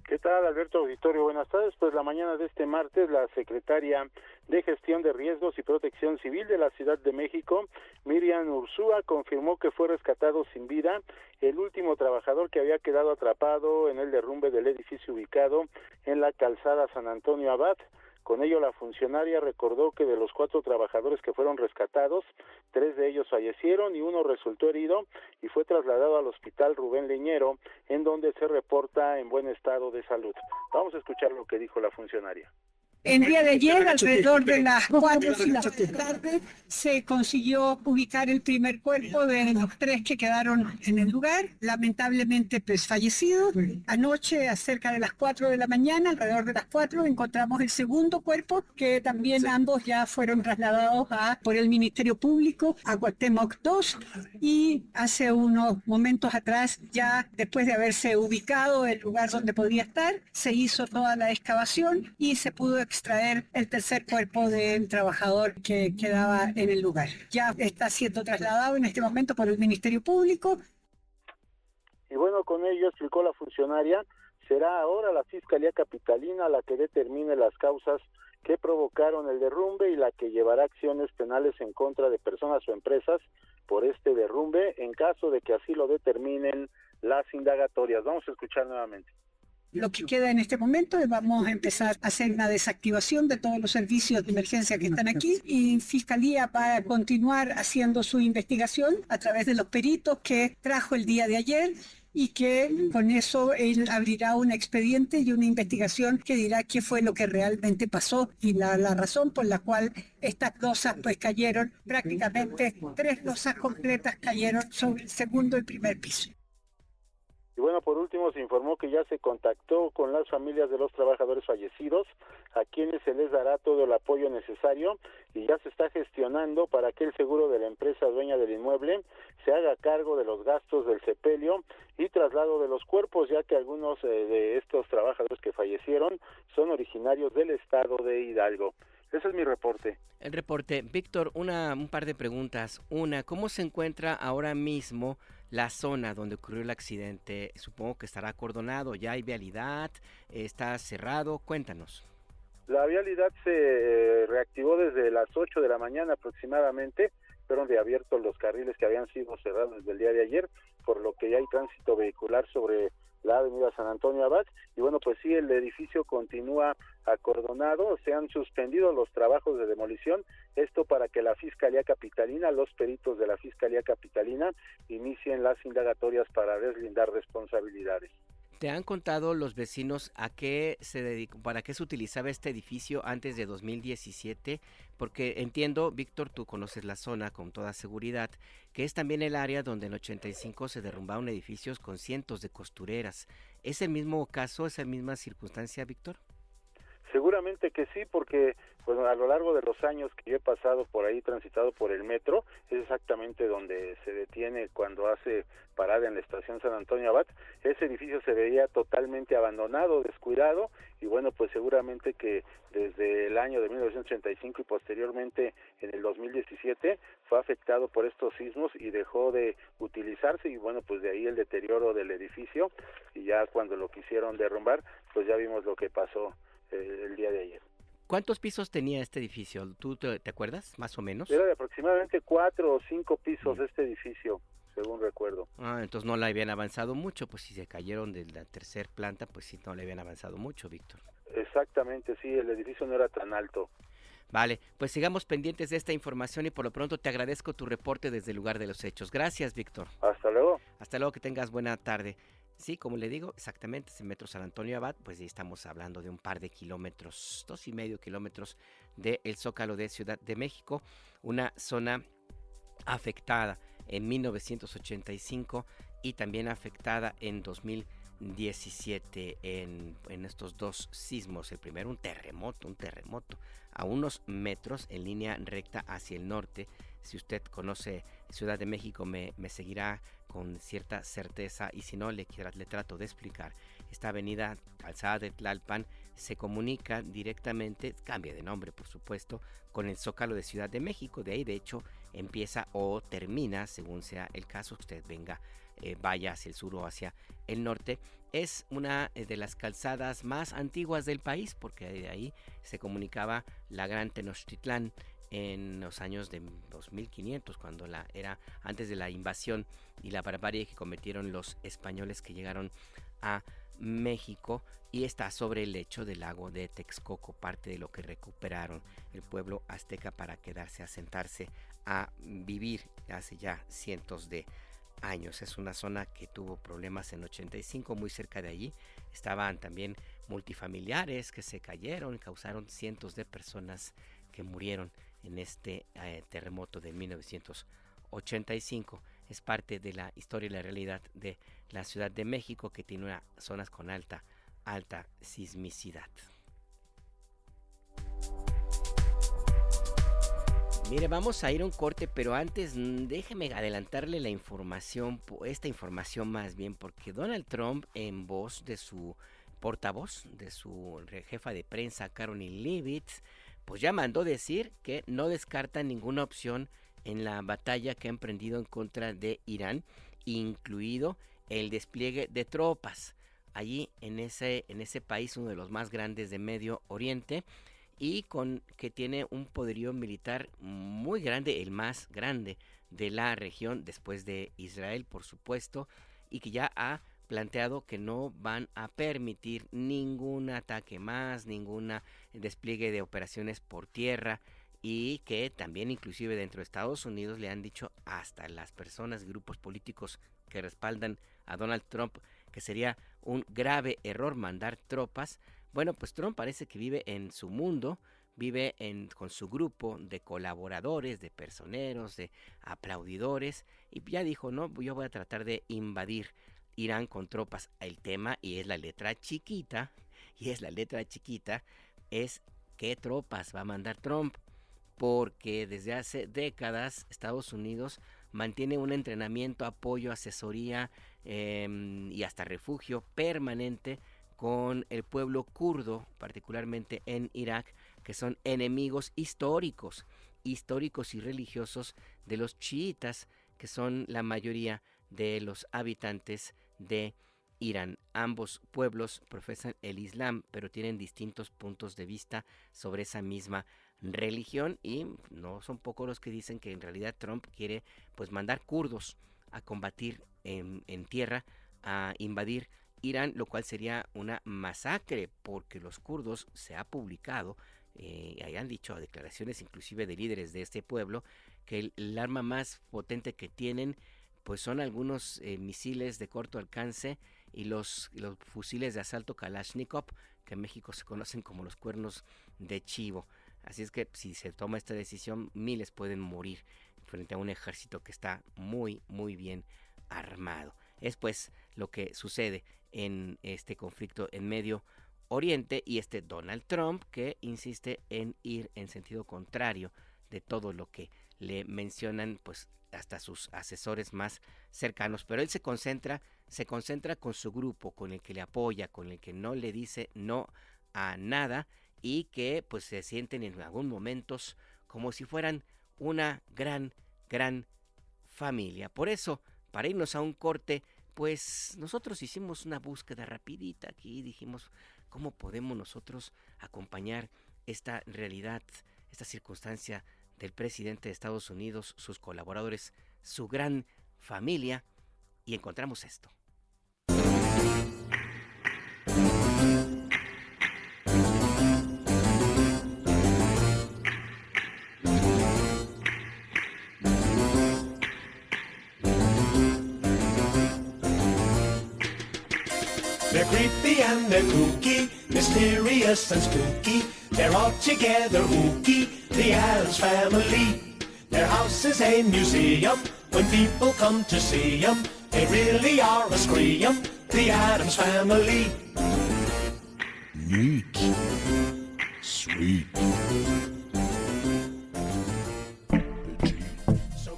¿Qué tal, Alberto Auditorio? Buenas tardes. Pues la mañana de este martes, la secretaria de Gestión de Riesgos y Protección Civil de la Ciudad de México, Miriam Ursúa, confirmó que fue rescatado sin vida el último trabajador que había quedado atrapado en el derrumbe del edificio ubicado en la calzada San Antonio Abad. Con ello, la funcionaria recordó que de los 4 trabajadores que fueron rescatados, 3 de ellos fallecieron y 1 resultó herido y fue trasladado al hospital Rubén Leñero, en donde se reporta en buen estado de salud. Vamos a escuchar lo que dijo la funcionaria. El día de ayer, alrededor de las 4 de la tarde, se consiguió ubicar el primer cuerpo de los 3 que quedaron en el lugar, lamentablemente pues fallecidos. Anoche, acerca de las 4 de la mañana, alrededor de las 4, encontramos el segundo cuerpo, que también ambos ya fueron trasladados por el Ministerio Público a Cuauhtémoc II, y hace unos momentos atrás, ya después de haberse ubicado el lugar donde podía estar, se hizo toda la excavación y se pudo extraer el tercer cuerpo del trabajador que quedaba en el lugar. Ya está siendo trasladado en este momento por el Ministerio Público. Y bueno, con ello, explicó la funcionaria, será ahora la Fiscalía Capitalina la que determine las causas que provocaron el derrumbe y la que llevará acciones penales en contra de personas o empresas por este derrumbe en caso de que así lo determinen las indagatorias. Vamos a escuchar nuevamente. Lo que queda en este momento es vamos a empezar a hacer una desactivación de todos los servicios de emergencia que están aquí y Fiscalía va a continuar haciendo su investigación a través de los peritos que trajo el día de ayer y que con eso él abrirá un expediente y una investigación que dirá qué fue lo que realmente pasó y la razón por la cual estas losas pues cayeron, prácticamente 3 losas completas cayeron sobre el segundo y primer piso. Y bueno, por último se informó que ya se contactó con las familias de los trabajadores fallecidos, a quienes se les dará todo el apoyo necesario y ya se está gestionando para que el seguro de la empresa dueña del inmueble se haga cargo de los gastos del sepelio y traslado de los cuerpos, ya que algunos de estos trabajadores que fallecieron son originarios del estado de Hidalgo. Ese es mi reporte. El reporte. Víctor, un par de preguntas. Una, ¿cómo se encuentra ahora mismo la zona donde ocurrió el accidente? Supongo que estará acordonado, ya hay vialidad, está cerrado, cuéntanos. La vialidad se reactivó desde las 8 de la mañana aproximadamente, fueron reabiertos los carriles que habían sido cerrados desde el día de ayer, por lo que ya hay tránsito vehicular sobre la avenida San Antonio Abad, y bueno, pues sí, el edificio continúa acordonado, se han suspendido los trabajos de demolición, esto para que la Fiscalía Capitalina, los peritos de la Fiscalía Capitalina, inicien las indagatorias para deslindar responsabilidades. ¿Te han contado los vecinos a qué se dedicó, para qué se utilizaba este edificio antes de 2017? Porque entiendo, Víctor, tú conoces la zona con toda seguridad, que es también el área donde en 85 se derrumbaron edificios con cientos de costureras. ¿Es el mismo caso, esa misma circunstancia, Víctor? Seguramente que sí, porque pues a lo largo de los años que yo he pasado por ahí, transitado por el metro, es exactamente donde se detiene cuando hace parada en la estación San Antonio Abad. Ese edificio se veía totalmente abandonado, descuidado, y bueno, pues seguramente que desde el año de 1985 y posteriormente en el 2017 fue afectado por estos sismos y dejó de utilizarse, y bueno, pues de ahí el deterioro del edificio, y ya cuando lo quisieron derrumbar, pues ya vimos lo que pasó el día de ayer. ¿Cuántos pisos tenía este edificio? ¿Tú te acuerdas, más o menos? Era de aproximadamente 4 o 5 pisos este edificio, según recuerdo. Entonces no le habían avanzado mucho, pues si se cayeron de la tercera planta, pues sí, no le habían avanzado mucho, Víctor. Exactamente, sí, el edificio no era tan alto. Vale, pues sigamos pendientes de esta información y por lo pronto te agradezco tu reporte desde el lugar de los hechos. Gracias, Víctor. Hasta luego. Hasta luego, que tengas buena tarde. Sí, como le digo, exactamente, es el Metro San Antonio Abad, pues ya estamos hablando de un par de kilómetros, 2.5 kilómetros del Zócalo de Ciudad de México, una zona afectada en 1985 y también afectada en 2017 en estos dos sismos. El primero, un terremoto a unos metros en línea recta hacia el norte. Si usted conoce Ciudad de México me seguirá con cierta certeza, y si no le trato de explicar. Esta avenida Calzada de Tlalpan se comunica directamente, cambia de nombre por supuesto, con el Zócalo de Ciudad de México. De ahí de hecho empieza o termina, según sea el caso, usted vaya hacia el sur o hacia el norte. Es una de las calzadas más antiguas del país, porque de ahí se comunicaba la Gran Tenochtitlán en los años de 2500, cuando era antes de la invasión y la barbarie que cometieron los españoles que llegaron a México, y está sobre el lecho del lago de Texcoco, parte de lo que recuperaron el pueblo azteca para quedarse, asentarse, a vivir hace ya cientos de años. Es una zona que tuvo problemas en 85, muy cerca de allí estaban también multifamiliares que se cayeron, causaron cientos de personas que murieron en este terremoto de 1985. Es parte de la historia y la realidad de la Ciudad de México, que tiene zonas con alta sismicidad. Mire, vamos a ir a un corte, pero antes déjeme adelantarle la información, esta información más bien, porque Donald Trump, en voz de su portavoz, de su jefa de prensa, Karoline Leavitt, pues ya mandó decir que no descarta ninguna opción en la batalla que ha emprendido en contra de Irán, incluido el despliegue de tropas allí en ese país, uno de los más grandes de Medio Oriente. y con que tiene un poderío militar muy grande, el más grande de la región después de Israel, por supuesto, y que ya ha planteado que no van a permitir ningún ataque más, ningún despliegue de operaciones por tierra, y que también inclusive dentro de Estados Unidos le han dicho hasta las personas, grupos políticos que respaldan a Donald Trump, que sería un grave error mandar tropas. Bueno, pues Trump parece que vive en su mundo, vive con su grupo de colaboradores, de personeros, de aplaudidores, y ya dijo, no, yo voy a tratar de invadir Irán con tropas. El tema, y es la letra chiquita, es qué tropas va a mandar Trump, porque desde hace décadas Estados Unidos mantiene un entrenamiento, apoyo, asesoría y hasta refugio permanente con el pueblo kurdo, particularmente en Irak, que son enemigos históricos y religiosos de los chiitas, que son la mayoría de los habitantes de Irán. Ambos pueblos profesan el Islam, pero tienen distintos puntos de vista sobre esa misma religión, y no son pocos los que dicen que en realidad Trump quiere pues mandar kurdos a combatir en tierra, a invadir Irán, lo cual sería una masacre, porque los kurdos, se ha publicado, hayan dicho declaraciones inclusive de líderes de este pueblo, que el arma más potente que tienen pues son algunos misiles de corto alcance y los fusiles de asalto Kalashnikov, que en México se conocen como los cuernos de chivo. Así es que si se toma esta decisión, miles pueden morir frente a un ejército que está muy, muy bien armado. Es pues lo que sucede en este conflicto en Medio Oriente, y Donald Trump que insiste en ir en sentido contrario de todo lo que le mencionan pues hasta sus asesores más cercanos, pero él se concentra con su grupo, con el que le apoya, con el que no le dice no a nada, y que pues se sienten en algún momentos como si fueran una gran familia. Por eso, para irnos a un corte, pues nosotros hicimos una búsqueda rapidita aquí, dijimos cómo podemos nosotros acompañar esta realidad, esta circunstancia del presidente de Estados Unidos, sus colaboradores, su gran familia, y encontramos esto. They're creepy and they're kooky, mysterious and spooky. They're all together ooky, the Addams Family. Their house is a museum when people come to see 'em. They really are a scream, the Addams Family. Neat. Sweet.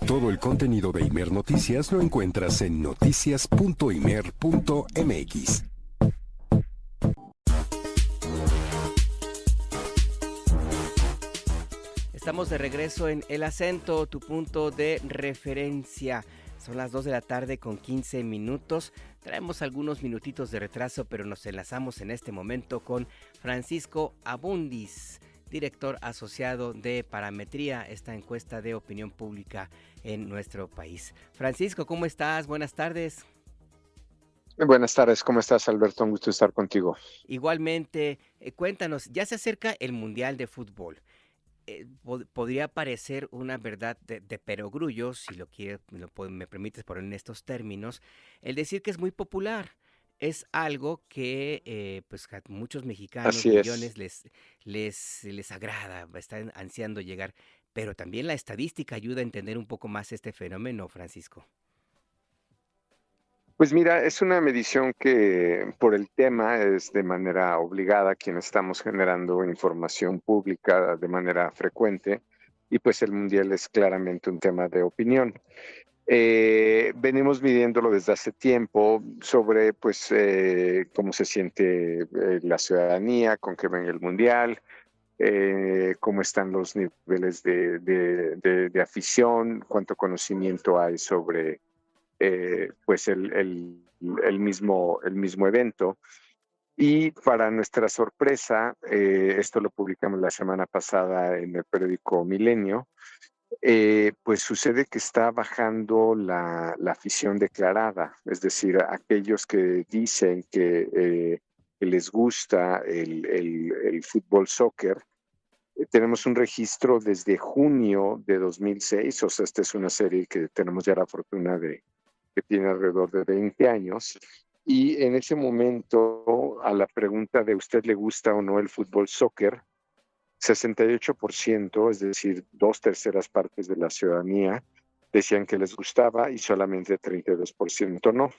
Todo el contenido de Imer Noticias lo encuentras en noticias.imer.mx. Estamos de regreso en El Acento, tu punto de referencia. Son las 2 de la tarde con 15 minutos. Traemos algunos minutitos de retraso, pero nos enlazamos en este momento con Francisco Abundis, director asociado de Parametría, esta encuesta de opinión pública en nuestro país. Francisco, ¿cómo estás? Buenas tardes. Buenas tardes, ¿cómo estás, Alberto? Un gusto estar contigo. Igualmente, cuéntanos, ya se acerca el Mundial de Fútbol. Podría parecer una verdad de perogrullo, si me permites poner en estos términos, el decir que es muy popular. Es algo que pues a muchos mexicanos, millones, les agrada, están ansiando llegar, pero también la estadística ayuda a entender un poco más este fenómeno, Francisco. Pues mira, es una medición que por el tema es de manera obligada quienes estamos generando información pública de manera frecuente, y pues el Mundial es claramente un tema de opinión. Venimos midiéndolo desde hace tiempo sobre pues cómo se siente la ciudadanía con que ven el Mundial, cómo están los niveles de afición, cuánto conocimiento hay sobre pues el mismo evento. Y para nuestra sorpresa, esto lo publicamos la semana pasada en el periódico Milenio, pues sucede que está bajando la afición declarada, es decir, aquellos que dicen que les gusta el fútbol soccer. Tenemos un registro desde junio de 2006, o sea, esta es una serie que tenemos ya la fortuna de que tiene alrededor de 20 años. Y en ese momento, a la pregunta de ¿usted le gusta o no el fútbol soccer? 68%, es decir, 2/3 partes de la ciudadanía, decían que les gustaba y solamente 32% no.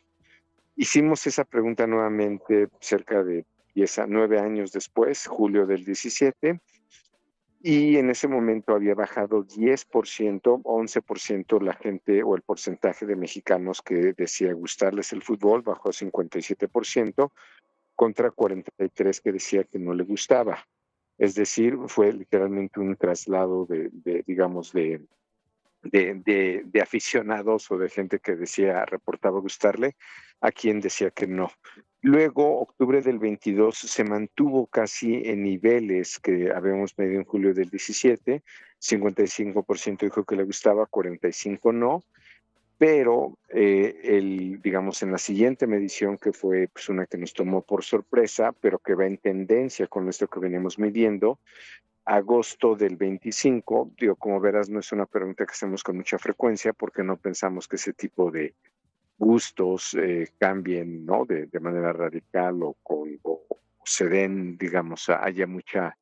Hicimos esa pregunta nuevamente cerca de 9 años después, julio del 17, y en ese momento había bajado 10%, 11% la gente o el porcentaje de mexicanos que decía gustarles el fútbol, bajó a 57%, contra 43% que decía que no le gustaba. Es decir, fue literalmente un traslado digamos, de aficionados o de gente que reportaba gustarle, a quien decía que no. Luego, octubre del 22 se mantuvo casi en niveles que habíamos medido en julio del 17, 55% dijo que le gustaba, 45% no, pero digamos, en la siguiente medición, que fue pues, una que nos tomó por sorpresa, pero que va en tendencia con esto que veníamos midiendo, agosto del 25, digo, como verás, no es una pregunta que hacemos con mucha frecuencia porque no pensamos que ese tipo de gustos cambien, ¿no? De manera radical o se den, digamos, haya mucha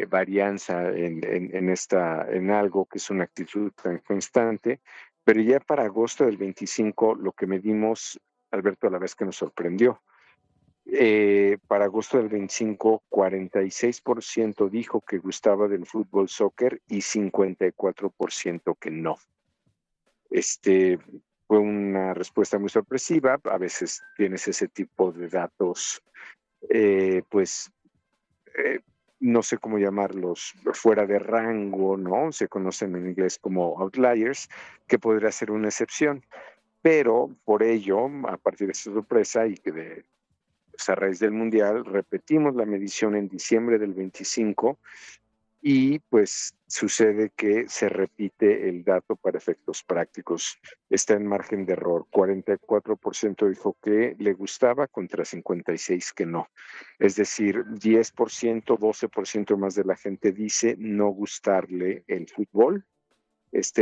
varianza en algo que es una actitud tan constante, pero ya para agosto del 25 lo que medimos, Alberto, a la vez que nos sorprendió, para agosto del 25, 46% dijo que gustaba del fútbol soccer y 54% que no. Fue una respuesta muy sorpresiva. A veces tienes ese tipo de datos, pues, no sé cómo llamarlos, fuera de rango, ¿no? Se conocen en inglés como outliers, que podría ser una excepción. Pero por ello, a partir de esa sorpresa y que a raíz del Mundial, repetimos la medición en diciembre del 25 y pues sucede que se repite el dato para efectos prácticos. Está en margen de error. 44% dijo que le gustaba contra 56% que no. Es decir, 10%, 12% más de la gente dice no gustarle el fútbol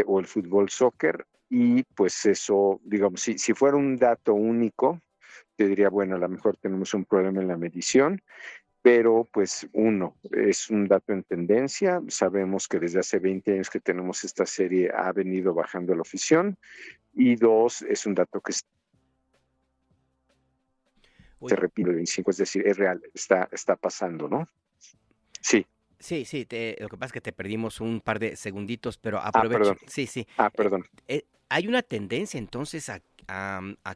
o el fútbol soccer. Y pues eso, digamos, si fuera un dato único, te diría, bueno, a lo mejor tenemos un problema en la medición, pero pues es un dato en tendencia. Sabemos que desde hace 20 años que tenemos esta serie ha venido bajando la afición, y 2, es un dato que se repite el 25, es decir, es real, está pasando, ¿no? Sí. Sí, lo que pasa es que te perdimos un par de segunditos, pero aprovecho. Perdón. Sí. Perdón. Hay una tendencia entonces a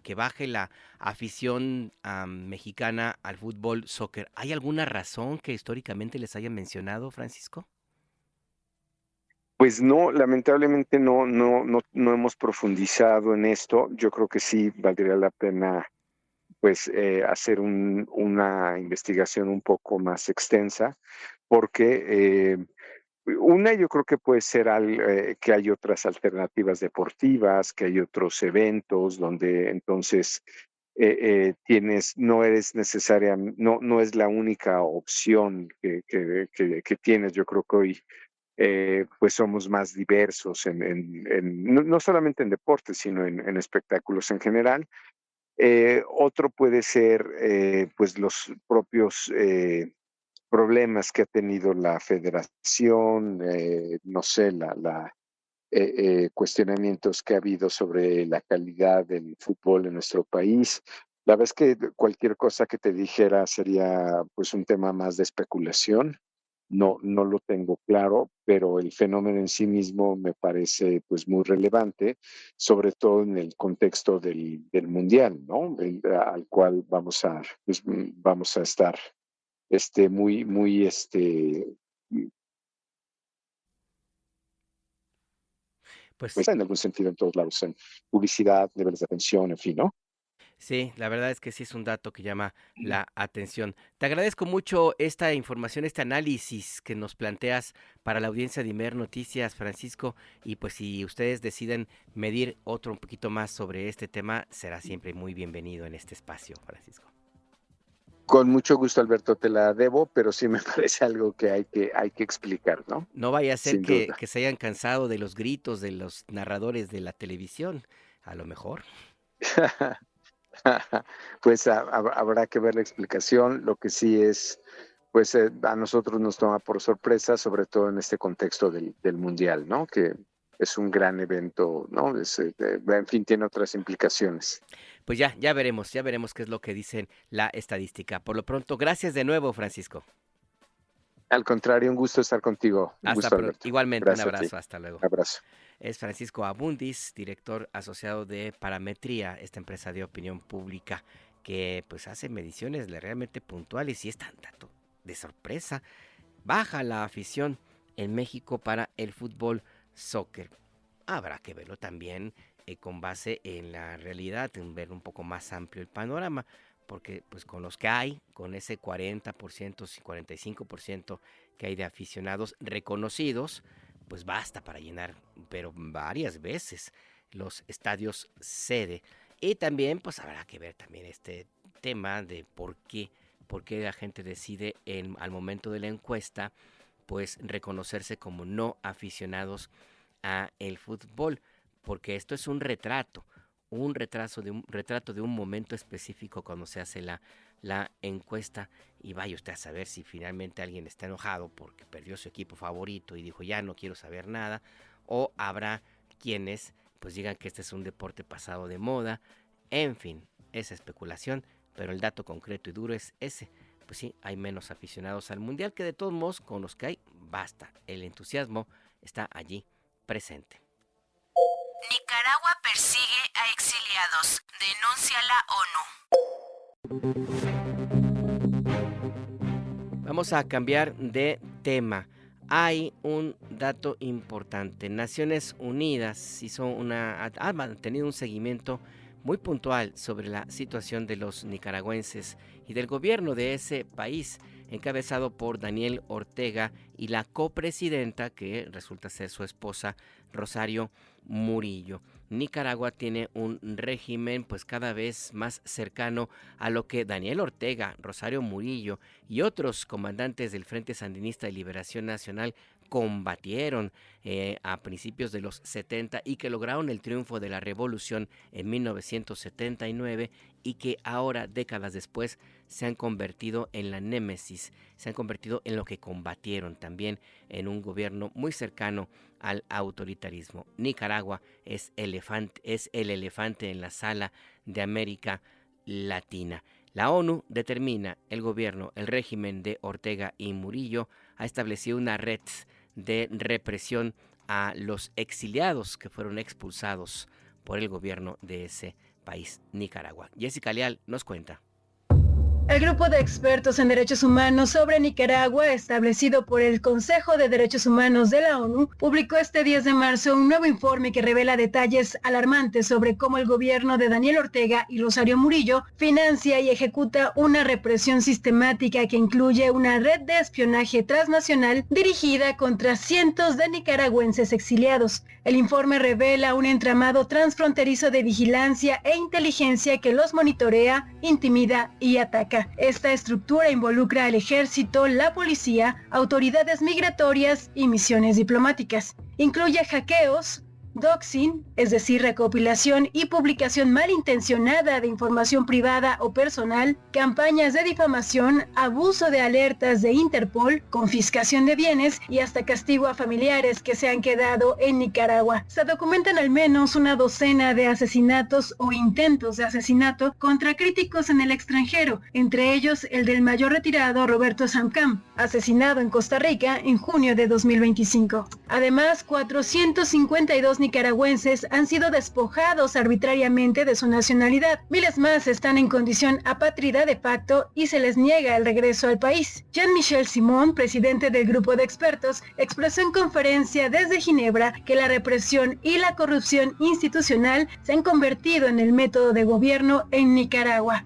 que baje la afición mexicana al fútbol soccer. ¿Hay alguna razón que históricamente les hayan mencionado, Francisco? Pues no, lamentablemente no hemos profundizado en esto. Yo creo que sí valdría la pena pues hacer una investigación un poco más extensa, porque yo creo que puede ser que hay otras alternativas deportivas, que hay otros eventos donde entonces no eres no es la única opción que tienes. Yo creo que hoy pues somos más diversos no solamente en deportes, sino en espectáculos en general. Otro puede ser pues los propios problemas que ha tenido la federación, no sé, cuestionamientos que ha habido sobre la calidad del fútbol en nuestro país. La verdad es que cualquier cosa que te dijera sería pues un tema más de especulación. No lo tengo claro, pero el fenómeno en sí mismo me parece pues muy relevante, sobre todo en el contexto del Mundial, ¿no? Al cual vamos a estar muy pues en algún sentido en todos lados, en publicidad, niveles de atención, en fin, ¿no? Sí, la verdad es que sí es un dato que llama la atención. Te agradezco mucho esta información, este análisis que nos planteas para la audiencia de Imer Noticias, Francisco, y pues si ustedes deciden medir un poquito más sobre este tema, será siempre muy bienvenido en este espacio, Francisco. Con mucho gusto, Alberto, te la debo, pero sí me parece algo que hay que explicar, ¿no? No vaya a ser Sin duda. que se hayan cansado de los gritos de los narradores de la televisión, a lo mejor. Pues habrá que ver la explicación. Lo que sí es, pues a nosotros nos toma por sorpresa, sobre todo en este contexto del Mundial, ¿no? Que es un gran evento, ¿no? En fin, tiene otras implicaciones. Pues ya veremos qué es lo que dicen la estadística. Por lo pronto, gracias de nuevo, Francisco. Al contrario, un gusto estar contigo. Hasta pronto. Igualmente, gracias, un abrazo, hasta luego. Un abrazo. Es Francisco Abundis, director asociado de Parametría, esta empresa de opinión pública que pues hace mediciones realmente puntuales y es tan dato de sorpresa. Baja la afición en México para el fútbol soccer. Habrá que verlo también con base en la realidad, en ver un poco más amplio el panorama, porque pues con los que hay, con ese 40%, 45% que hay de aficionados reconocidos, pues basta para llenar, pero varias veces, los estadios sede. Y también pues habrá que ver también este tema de por qué la gente decide al momento de la encuesta pues reconocerse como no aficionados a el fútbol, porque esto es un retrato de un momento específico cuando se hace la encuesta, y vaya usted a saber si finalmente alguien está enojado porque perdió su equipo favorito y dijo ya no quiero saber nada, o habrá quienes pues digan que este es un deporte pasado de moda. En fin, esa especulación, pero el dato concreto y duro es ese. Pues sí, hay menos aficionados al mundial, que de todos modos con los que hay basta, el entusiasmo está allí presente. Nicaragua persigue a exiliados, denuncia la ONU. Vamos a cambiar de tema. Hay un dato importante. Naciones Unidas ha mantenido un seguimiento muy puntual sobre la situación de los nicaragüenses y del gobierno de ese país, encabezado por Daniel Ortega y la copresidenta, que resulta ser su esposa, Rosario Murillo. Nicaragua tiene un régimen pues cada vez más cercano a lo que Daniel Ortega, Rosario Murillo y otros comandantes del Frente Sandinista de Liberación Nacional combatieron a principios de los 70 y que lograron el triunfo de la revolución en 1979 y que ahora, décadas después, se han convertido en la némesis, se han convertido en lo que combatieron también, en un gobierno muy cercano al autoritarismo. Nicaragua es el elefante en la sala de América Latina. La ONU determina el régimen de Ortega y Murillo ha establecido una red de represión a los exiliados que fueron expulsados por el gobierno de ese país, Nicaragua. Jessica Leal nos cuenta. El grupo de expertos en derechos humanos sobre Nicaragua, establecido por el Consejo de Derechos Humanos de la ONU, publicó este 10 de marzo un nuevo informe que revela detalles alarmantes sobre cómo el gobierno de Daniel Ortega y Rosario Murillo financia y ejecuta una represión sistemática que incluye una red de espionaje transnacional dirigida contra cientos de nicaragüenses exiliados. El informe revela un entramado transfronterizo de vigilancia e inteligencia que los monitorea, intimida y ataca. Esta estructura involucra al ejército, la policía, autoridades migratorias y misiones diplomáticas. Incluye hackeos, doxing, es decir, recopilación y publicación malintencionada de información privada o personal, campañas de difamación, abuso de alertas de Interpol, confiscación de bienes y hasta castigo a familiares que se han quedado en Nicaragua. Se documentan al menos una docena de asesinatos o intentos de asesinato contra críticos en el extranjero, entre ellos el del mayor retirado Roberto Samcam. asesinado en Costa Rica en junio de 2025. Además, 452 nicaragüenses han sido despojados arbitrariamente de su nacionalidad. Miles más están en condición apátrida de facto y se les niega el regreso al país. Jean-Michel Simon, presidente del grupo de expertos, expresó en conferencia desde Ginebra que la represión y la corrupción institucional se han convertido en el método de gobierno en Nicaragua.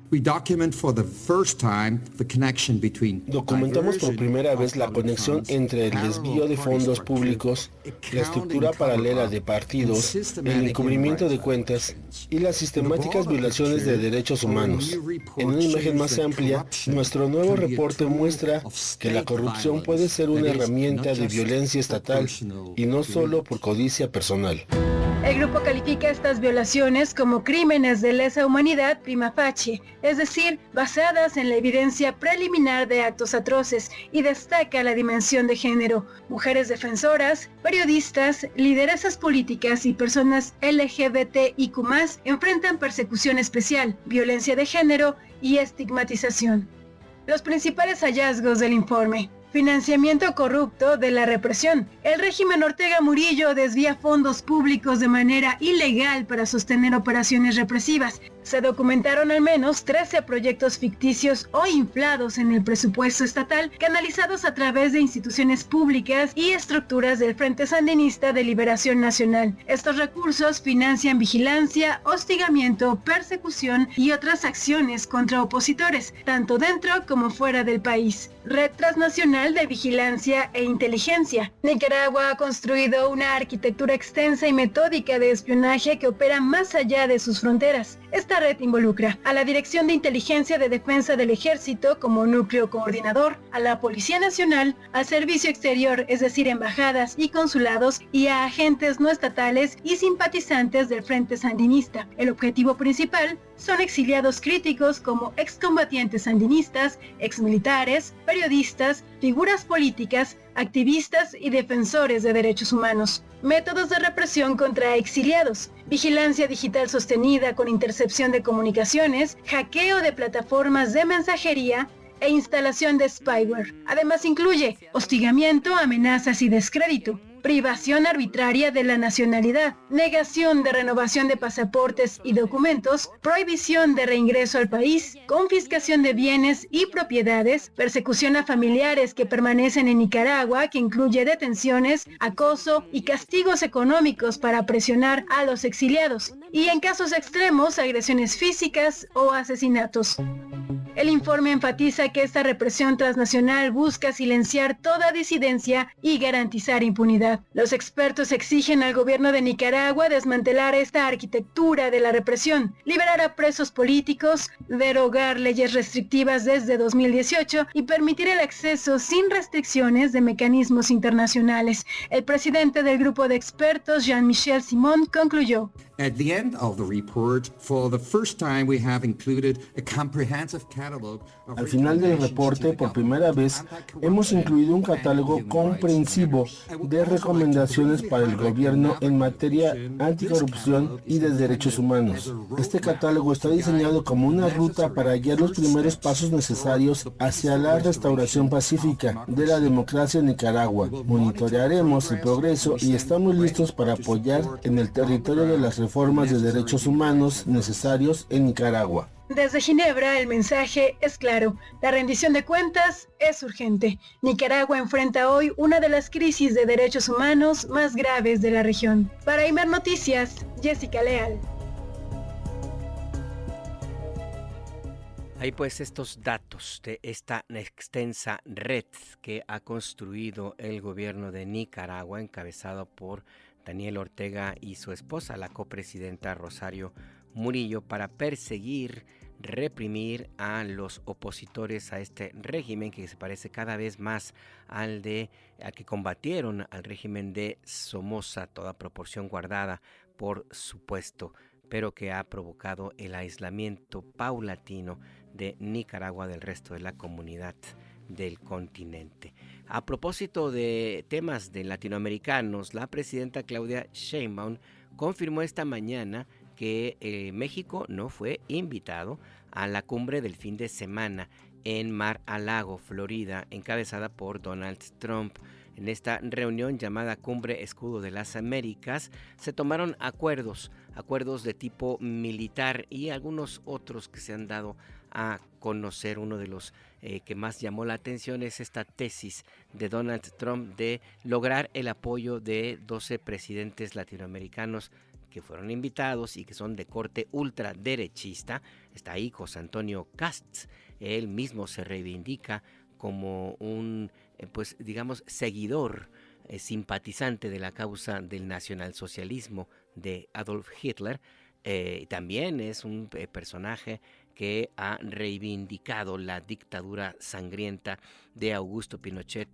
Documentamos por primera vez la conexión entre el desvío de fondos públicos, la estructura paralela de partidos, el encubrimiento de cuentas y las sistemáticas violaciones de derechos humanos. En una imagen más amplia, nuestro nuevo reporte muestra que la corrupción puede ser una herramienta de violencia estatal y no solo por codicia personal. El grupo califica estas violaciones como crímenes de lesa humanidad prima facie, es decir, basadas en la evidencia preliminar de actos atroces, y destaca la dimensión de género. Mujeres defensoras, periodistas, lideresas políticas y personas LGBTIQ+ enfrentan persecución especial, violencia de género y estigmatización. Los principales hallazgos del informe. Financiamiento corrupto de la represión. El régimen Ortega Murillo desvía fondos públicos de manera ilegal para sostener operaciones represivas. Se documentaron al menos 13 proyectos ficticios o inflados en el presupuesto estatal, canalizados a través de instituciones públicas y estructuras del Frente Sandinista de Liberación Nacional. Estos recursos financian vigilancia, hostigamiento, persecución y otras acciones contra opositores, tanto dentro como fuera del país. Red Transnacional de Vigilancia e Inteligencia. Nicaragua ha construido una arquitectura extensa y metódica de espionaje que opera más allá de sus fronteras. Esta red involucra a la Dirección de Inteligencia de Defensa del Ejército como núcleo coordinador, a la Policía Nacional, al Servicio Exterior, es decir, embajadas y consulados, y a agentes no estatales y simpatizantes del Frente Sandinista. El objetivo principal son exiliados críticos como excombatientes sandinistas, exmilitares, periodistas, figuras políticas, activistas y defensores de derechos humanos. Métodos de represión contra exiliados: vigilancia digital sostenida con intercepción de comunicaciones, hackeo de plataformas de mensajería e instalación de spyware. Además incluye hostigamiento, amenazas y descrédito, privación arbitraria de la nacionalidad, negación de renovación de pasaportes y documentos, prohibición de reingreso al país, confiscación de bienes y propiedades, persecución a familiares que permanecen en Nicaragua, que incluye detenciones, acoso y castigos económicos para presionar a los exiliados, y en casos extremos, agresiones físicas o asesinatos. El informe enfatiza que esta represión transnacional busca silenciar toda disidencia y garantizar impunidad. Los expertos exigen al gobierno de Nicaragua desmantelar esta arquitectura de la represión, liberar a presos políticos, derogar leyes restrictivas desde 2018 y permitir el acceso sin restricciones de mecanismos internacionales. El presidente del grupo de expertos, Jean-Michel Simon, concluyó: At the end of the report, for the first time we have included a comprehensive catalog of... Al final del reporte, por primera vez, hemos incluido un catálogo comprensivo de recomendaciones para el gobierno en materia anticorrupción y de derechos humanos. Este catálogo está diseñado como una ruta para guiar los primeros pasos necesarios hacia la restauración pacífica de la democracia en Nicaragua. Monitorearemos el progreso y estamos listos para apoyar en el territorio de las reformas de derechos humanos necesarios en Nicaragua. Desde Ginebra, el mensaje es claro: la rendición de cuentas es urgente. Nicaragua enfrenta hoy una de las crisis de derechos humanos más graves de la región. Para Imer Noticias, Jessica Leal. Hay pues estos datos de esta extensa red que ha construido el gobierno de Nicaragua, encabezado por Daniel Ortega y su esposa, la copresidenta Rosario Murillo, para perseguir, reprimir a los opositores a este régimen que se parece cada vez más al que combatieron al régimen de Somoza, toda proporción guardada, por supuesto, pero que ha provocado el aislamiento paulatino de Nicaragua del resto de la comunidad del continente. A propósito de temas de latinoamericanos, la presidenta Claudia Sheinbaum confirmó esta mañana que México no fue invitado a la cumbre del fin de semana en Mar-a-Lago, Florida, encabezada por Donald Trump. En esta reunión llamada Cumbre Escudo de las Américas se tomaron acuerdos de tipo militar y algunos otros que se han dado a conocer. Uno de los que más llamó la atención es esta tesis de Donald Trump de lograr el apoyo de 12 presidentes latinoamericanos que fueron invitados y que son de corte ultraderechista. Está ahí José Antonio Casts, él mismo se reivindica como un, pues digamos, seguidor, simpatizante de la causa del nacionalsocialismo de Adolf Hitler. También es un personaje que ha reivindicado la dictadura sangrienta de Augusto Pinochet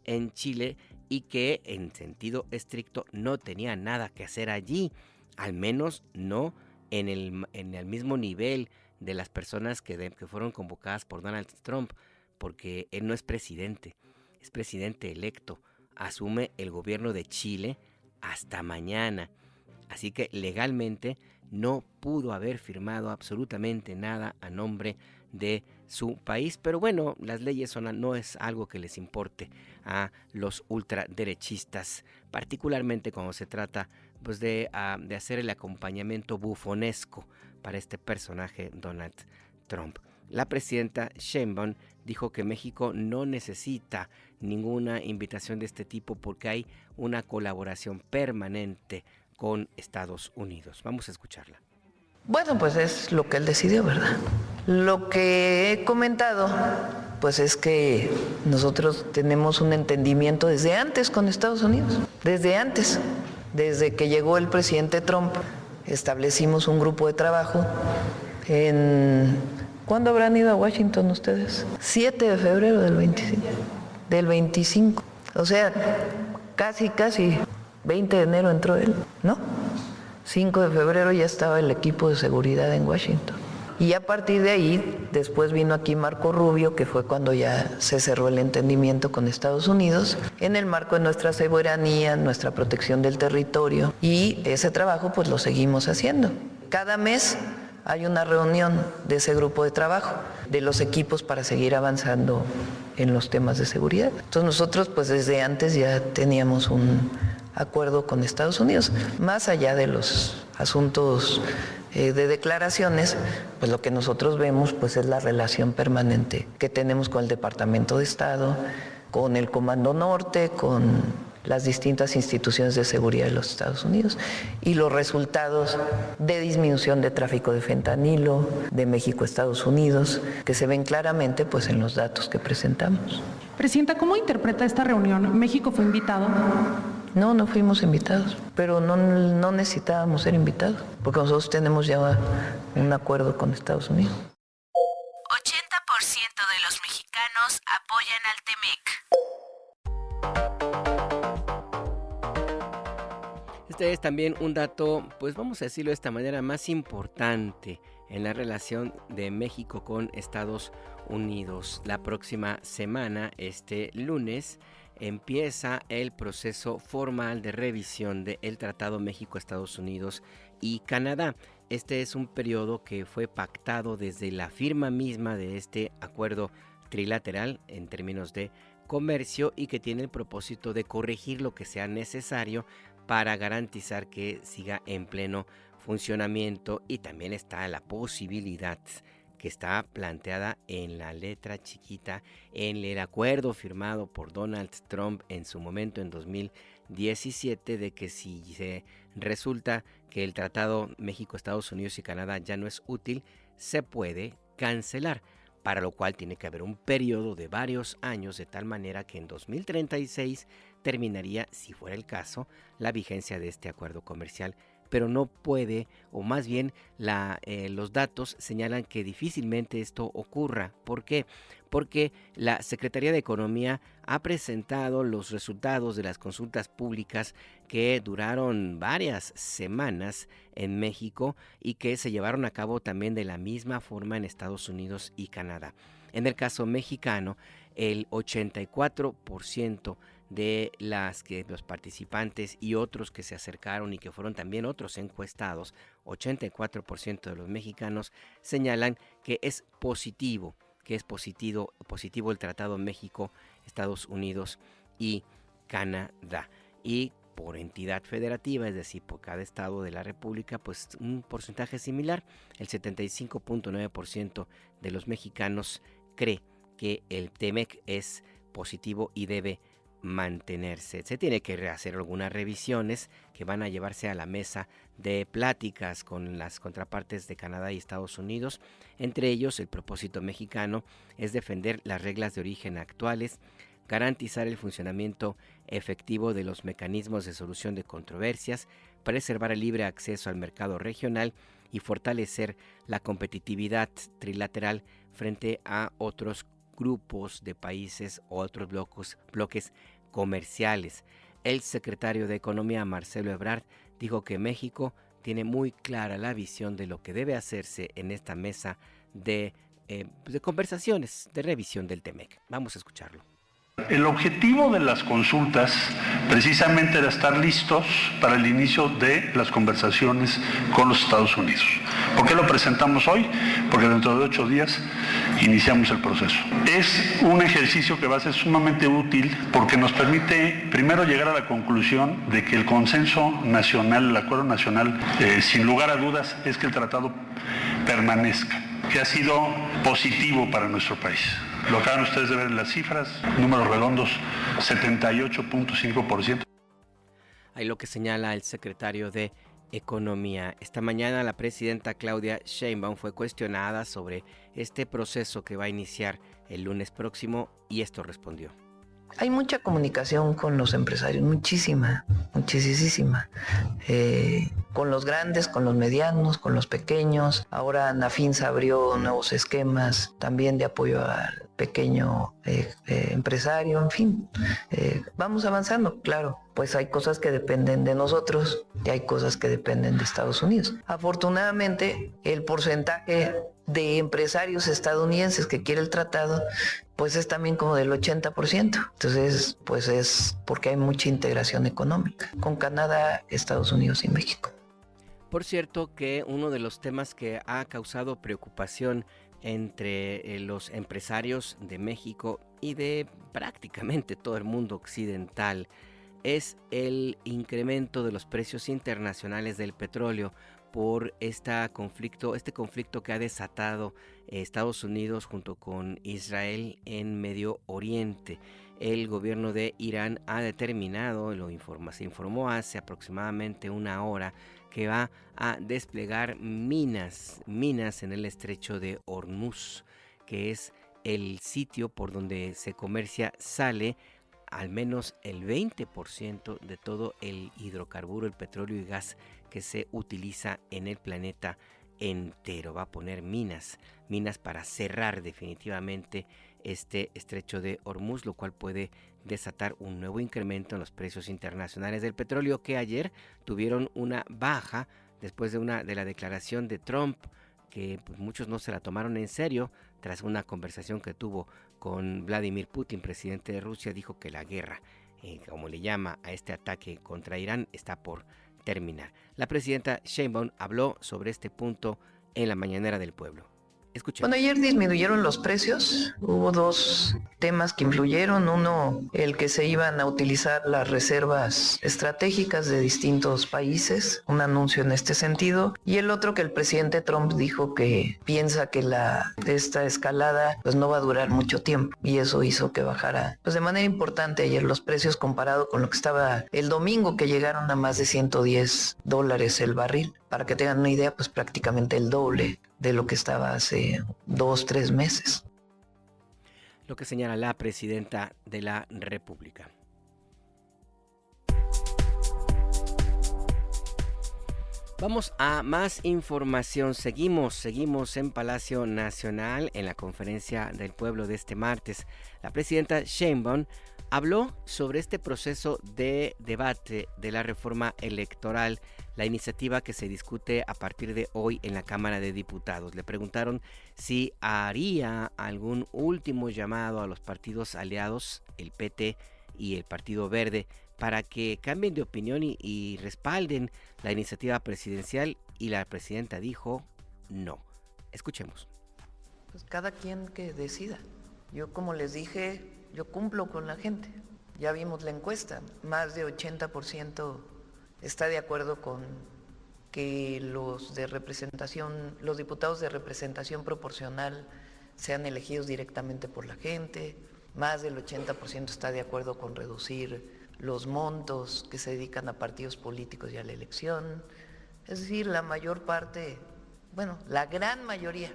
en Chile y que en sentido estricto no tenía nada que hacer allí, al menos no en el mismo nivel de las personas que fueron convocadas por Donald Trump, porque él no es presidente, es presidente electo, asume el gobierno de Chile hasta mañana, así que legalmente no pudo haber firmado absolutamente nada a nombre de su país, pero bueno, las leyes no es algo que les importe a los ultraderechistas, particularmente cuando se trata pues de hacer el acompañamiento bufonesco para este personaje Donald Trump. La presidenta Sheinbaum dijo que México no necesita ninguna invitación de este tipo porque hay una colaboración permanente con Estados Unidos. Vamos a escucharla. Bueno, pues es lo que él decidió, ¿verdad? Lo que he comentado, pues es que nosotros tenemos un entendimiento desde antes con Estados Unidos, desde que llegó el presidente Trump, establecimos un grupo de trabajo ¿Cuándo habrán ido a Washington ustedes? 7 de febrero del 25. O sea, casi 20 de enero entró él, ¿no? 5 de febrero ya estaba el equipo de seguridad en Washington. Y a partir de ahí, después vino aquí Marco Rubio, que fue cuando ya se cerró el entendimiento con Estados Unidos, en el marco de nuestra soberanía, nuestra protección del territorio. Y ese trabajo pues lo seguimos haciendo. Cada mes hay una reunión de ese grupo de trabajo, de los equipos para seguir avanzando en los temas de seguridad. Entonces nosotros pues desde antes ya teníamos un acuerdo con Estados Unidos, más allá de los asuntos de declaraciones, pues lo que nosotros vemos pues es la relación permanente que tenemos con el Departamento de Estado, con el Comando Norte, con las distintas instituciones de seguridad de los Estados Unidos y los resultados de disminución de tráfico de fentanilo de México a Estados Unidos, que se ven claramente pues en los datos que presentamos. Presidenta, ¿cómo interpreta esta reunión? ¿México fue invitado? No fuimos invitados, pero no necesitábamos ser invitados, porque nosotros tenemos ya un acuerdo con Estados Unidos. 80% de los mexicanos apoyan al TEMEC. Este es también un dato, pues vamos a decirlo de esta manera, más importante en la relación de México con Estados Unidos. La próxima semana, este lunes, empieza el proceso formal de revisión del Tratado México-Estados Unidos y Canadá. Este es un periodo que fue pactado desde la firma misma de este acuerdo trilateral en términos de comercio y que tiene el propósito de corregir lo que sea necesario para garantizar que siga en pleno funcionamiento, y también está la posibilidad que está planteada en la letra chiquita en el acuerdo firmado por Donald Trump en su momento en 2017 de que si se resulta que el Tratado México, Estados Unidos y Canadá ya no es útil, se puede cancelar, para lo cual tiene que haber un periodo de varios años de tal manera que en 2036 terminaría, si fuera el caso, la vigencia de este acuerdo comercial. Pero no puede, o más bien los datos señalan que difícilmente esto ocurra. ¿Por qué? Porque la Secretaría de Economía ha presentado los resultados de las consultas públicas que duraron varias semanas en México y que se llevaron a cabo también de la misma forma en Estados Unidos y Canadá. En el caso mexicano, el 84% de los participantes y otros que se acercaron y que fueron también otros encuestados, 84% de los mexicanos señalan que es positivo que es positivo el Tratado México, Estados Unidos y Canadá. Y por entidad federativa, es decir, por cada estado de la República, pues un porcentaje similar. El 75.9% de los mexicanos cree que el TEMEC es positivo y debe mantenerse. Se tiene que hacer algunas revisiones que van a llevarse a la mesa de pláticas con las contrapartes de Canadá y Estados Unidos. Entre ellos, el propósito mexicano es defender las reglas de origen actuales, garantizar el funcionamiento efectivo de los mecanismos de solución de controversias, preservar el libre acceso al mercado regional y fortalecer la competitividad trilateral frente a otros grupos de países o otros bloques comerciales. El secretario de Economía, Marcelo Ebrard, dijo que México tiene muy clara la visión de lo que debe hacerse en esta mesa de conversaciones, de revisión del TEMEC. Vamos a escucharlo. El objetivo de las consultas precisamente era estar listos para el inicio de las conversaciones con los Estados Unidos. ¿Por qué lo presentamos hoy? Porque dentro de 8 días iniciamos el proceso. Es un ejercicio que va a ser sumamente útil porque nos permite primero llegar a la conclusión de que el consenso nacional, el acuerdo nacional, sin lugar a dudas, es que el tratado permanezca, que ha sido positivo para nuestro país. Lo acaban ustedes de ver en las cifras, números redondos, 78.5%. Ahí lo que señala el secretario de Economía. Esta mañana la presidenta Claudia Sheinbaum fue cuestionada sobre este proceso que va a iniciar el lunes próximo y esto respondió. Hay mucha comunicación con los empresarios, muchísima, con los grandes, con los medianos, con los pequeños. Ahora Nafinsa abrió nuevos esquemas también de apoyo al pequeño empresario, en fin. Vamos avanzando, claro, pues hay cosas que dependen de nosotros y hay cosas que dependen de Estados Unidos. Afortunadamente, el porcentaje de empresarios estadounidenses que quiere el tratado pues es también como del 80%. Entonces, pues es porque hay mucha integración económica con Canadá, Estados Unidos y México. Por cierto que uno de los temas que ha causado preocupación entre los empresarios de México y de prácticamente todo el mundo occidental es el incremento de los precios internacionales del petróleo por este conflicto que ha desatado Estados Unidos junto con Israel en Medio Oriente. El gobierno de Irán ha determinado, se informó hace aproximadamente una hora, que va a desplegar minas en el estrecho de Hormuz, que es el sitio por donde se comercia, sale al menos el 20% de todo el hidrocarburo, el petróleo y gas que se utiliza en el planeta entero. Va a poner minas para cerrar definitivamente este estrecho de Hormuz, lo cual puede desatar un nuevo incremento en los precios internacionales del petróleo, que ayer tuvieron una baja después de la declaración de Trump, que pues, muchos no se la tomaron en serio tras una conversación que tuvo con Vladimir Putin, presidente de Rusia. Dijo que la guerra, como le llama a este ataque contra Irán, está por terminar. La presidenta Sheinbaum habló sobre este punto en la mañanera del pueblo. Escuchemos. Bueno, ayer disminuyeron los precios. Hubo 2 temas que influyeron. Uno, el que se iban a utilizar las reservas estratégicas de distintos países, un anuncio en este sentido. Y el otro, que el presidente Trump dijo que piensa que esta escalada pues no va a durar mucho tiempo. Y eso hizo que bajara pues de manera importante ayer los precios comparado con lo que estaba el domingo, que llegaron a más de $110 el barril. Para que tengan una idea, pues prácticamente el doble de lo que estaba hace 2-3 meses. Lo que señala la presidenta de la República. Vamos a más información. Seguimos en Palacio Nacional en la conferencia del pueblo de este martes. La presidenta Sheinbaum habló sobre este proceso de debate de la reforma electoral, la iniciativa que se discute a partir de hoy en la Cámara de Diputados. Le preguntaron si haría algún último llamado a los partidos aliados, el PT y el Partido Verde, para que cambien de opinión y respalden la iniciativa presidencial, y la presidenta dijo no. Escuchemos. Pues cada quien que decida. Yo, como les dije, yo cumplo con la gente. Ya vimos la encuesta, más de 80% está de acuerdo con que los diputados de representación proporcional sean elegidos directamente por la gente. Más del 80% está de acuerdo con reducir los montos que se dedican a partidos políticos y a la elección. Es decir, la gran mayoría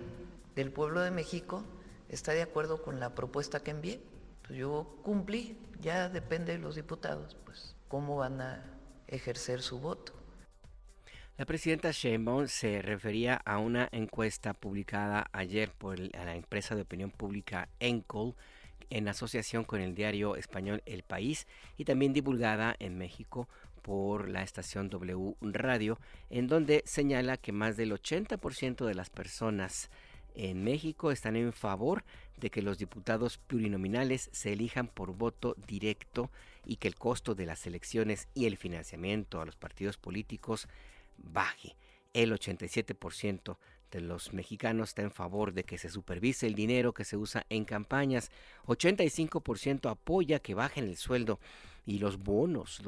del pueblo de México está de acuerdo con la propuesta que envié. Pues yo cumplí, ya depende de los diputados, pues cómo van a ejercer su voto. La presidenta Sheinbaum se refería a una encuesta publicada ayer por la empresa de opinión pública Encol en asociación con el diario español El País y también divulgada en México por la estación W Radio, en donde señala que más del 80% de las personas en México están en favor de que los diputados plurinominales se elijan por voto directo y que el costo de las elecciones y el financiamiento a los partidos políticos baje. El 87% de los mexicanos está en favor de que se supervise el dinero que se usa en campañas. 85% apoya que bajen el sueldo y los bonos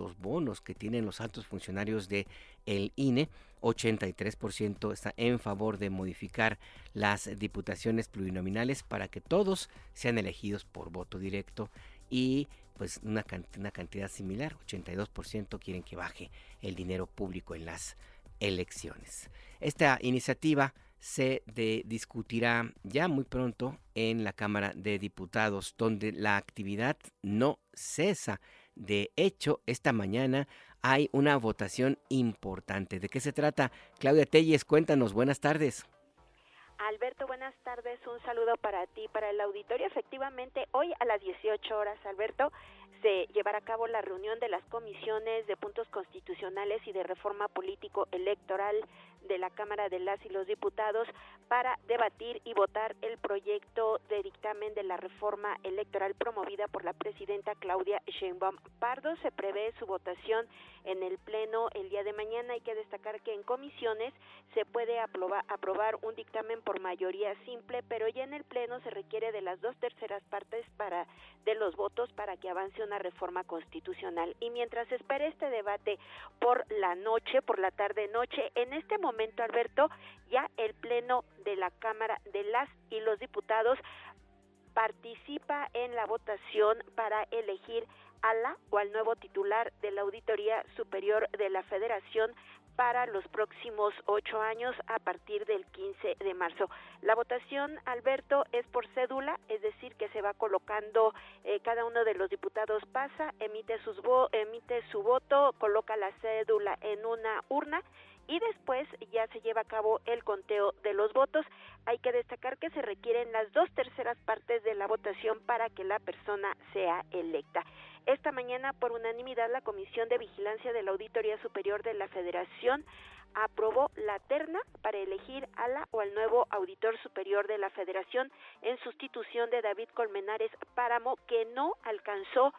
que tienen los altos funcionarios de el INE. 83% está en favor de modificar las diputaciones plurinominales para que todos sean elegidos por voto directo y pues una cantidad similar, 82% quieren que baje el dinero público en las elecciones. Esta iniciativa se discutirá ya muy pronto en la Cámara de Diputados, donde la actividad no cesa. De hecho, esta mañana hay una votación importante. ¿De qué se trata? Claudia Telles, cuéntanos. Buenas tardes. Alberto, buenas tardes. Un saludo para ti, para el auditorio. Efectivamente, hoy a las 18 horas, Alberto, se llevará a cabo la reunión de las comisiones de puntos constitucionales y de reforma político-electoral de la Cámara de las y los Diputados para debatir y votar el proyecto de dictamen de la reforma electoral promovida por la presidenta Claudia Sheinbaum Pardo. Se prevé su votación en el Pleno el día de mañana. Hay que destacar que en comisiones se puede aprobar un dictamen por mayoría simple, pero ya en el Pleno se requiere de las 2/3 partes de los votos para que avance una reforma constitucional. Y mientras se espera este debate por la tarde-noche, en este momento, Alberto, ya el Pleno de la Cámara de las y los Diputados participa en la votación para elegir a la o al nuevo titular de la Auditoría Superior de la Federación para los próximos 8 años a partir del 15 de marzo. La votación, Alberto, es por cédula, es decir, que se va colocando, cada uno de los diputados pasa, emite su voto, coloca la cédula en una urna y después ya se lleva a cabo el conteo de los votos. Hay que destacar que se requieren las 2/3 partes de la votación para que la persona sea electa. Esta mañana, por unanimidad, la Comisión de Vigilancia de la Auditoría Superior de la Federación aprobó la terna para elegir a la o al nuevo Auditor Superior de la Federación en sustitución de David Colmenares Páramo, que no alcanzó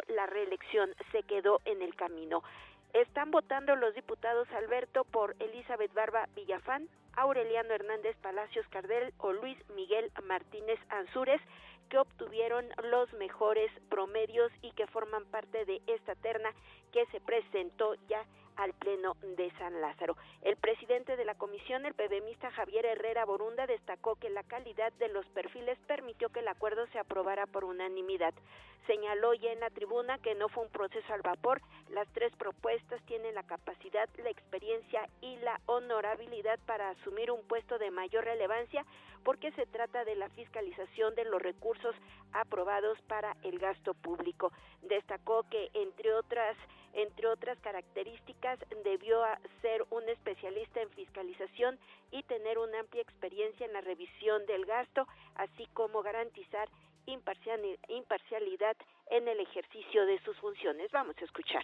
la reelección, se quedó en el camino. Están votando los diputados, Alberto, por Elizabeth Barba Villafán, Aureliano Hernández Palacios Cardel o Luis Miguel Martínez Ansúrez, que obtuvieron los mejores promedios y que forman parte de esta terna que se presentó ya al Pleno de San Lázaro. El presidente de la comisión, el PBMista Javier Herrera Borunda, destacó que la calidad de los perfiles permitió que el acuerdo se aprobara por unanimidad. Señaló ya en la tribuna que no fue un proceso al vapor. Las 3 propuestas tienen la capacidad, la experiencia y la honorabilidad para asumir un puesto de mayor relevancia, porque se trata de la fiscalización de los recursos aprobados para el gasto público. Destacó que entre otras características debió ser un especialista en fiscalización y tener una amplia experiencia en la revisión del gasto, así como garantizar imparcialidad en el ejercicio de sus funciones. Vamos a escuchar.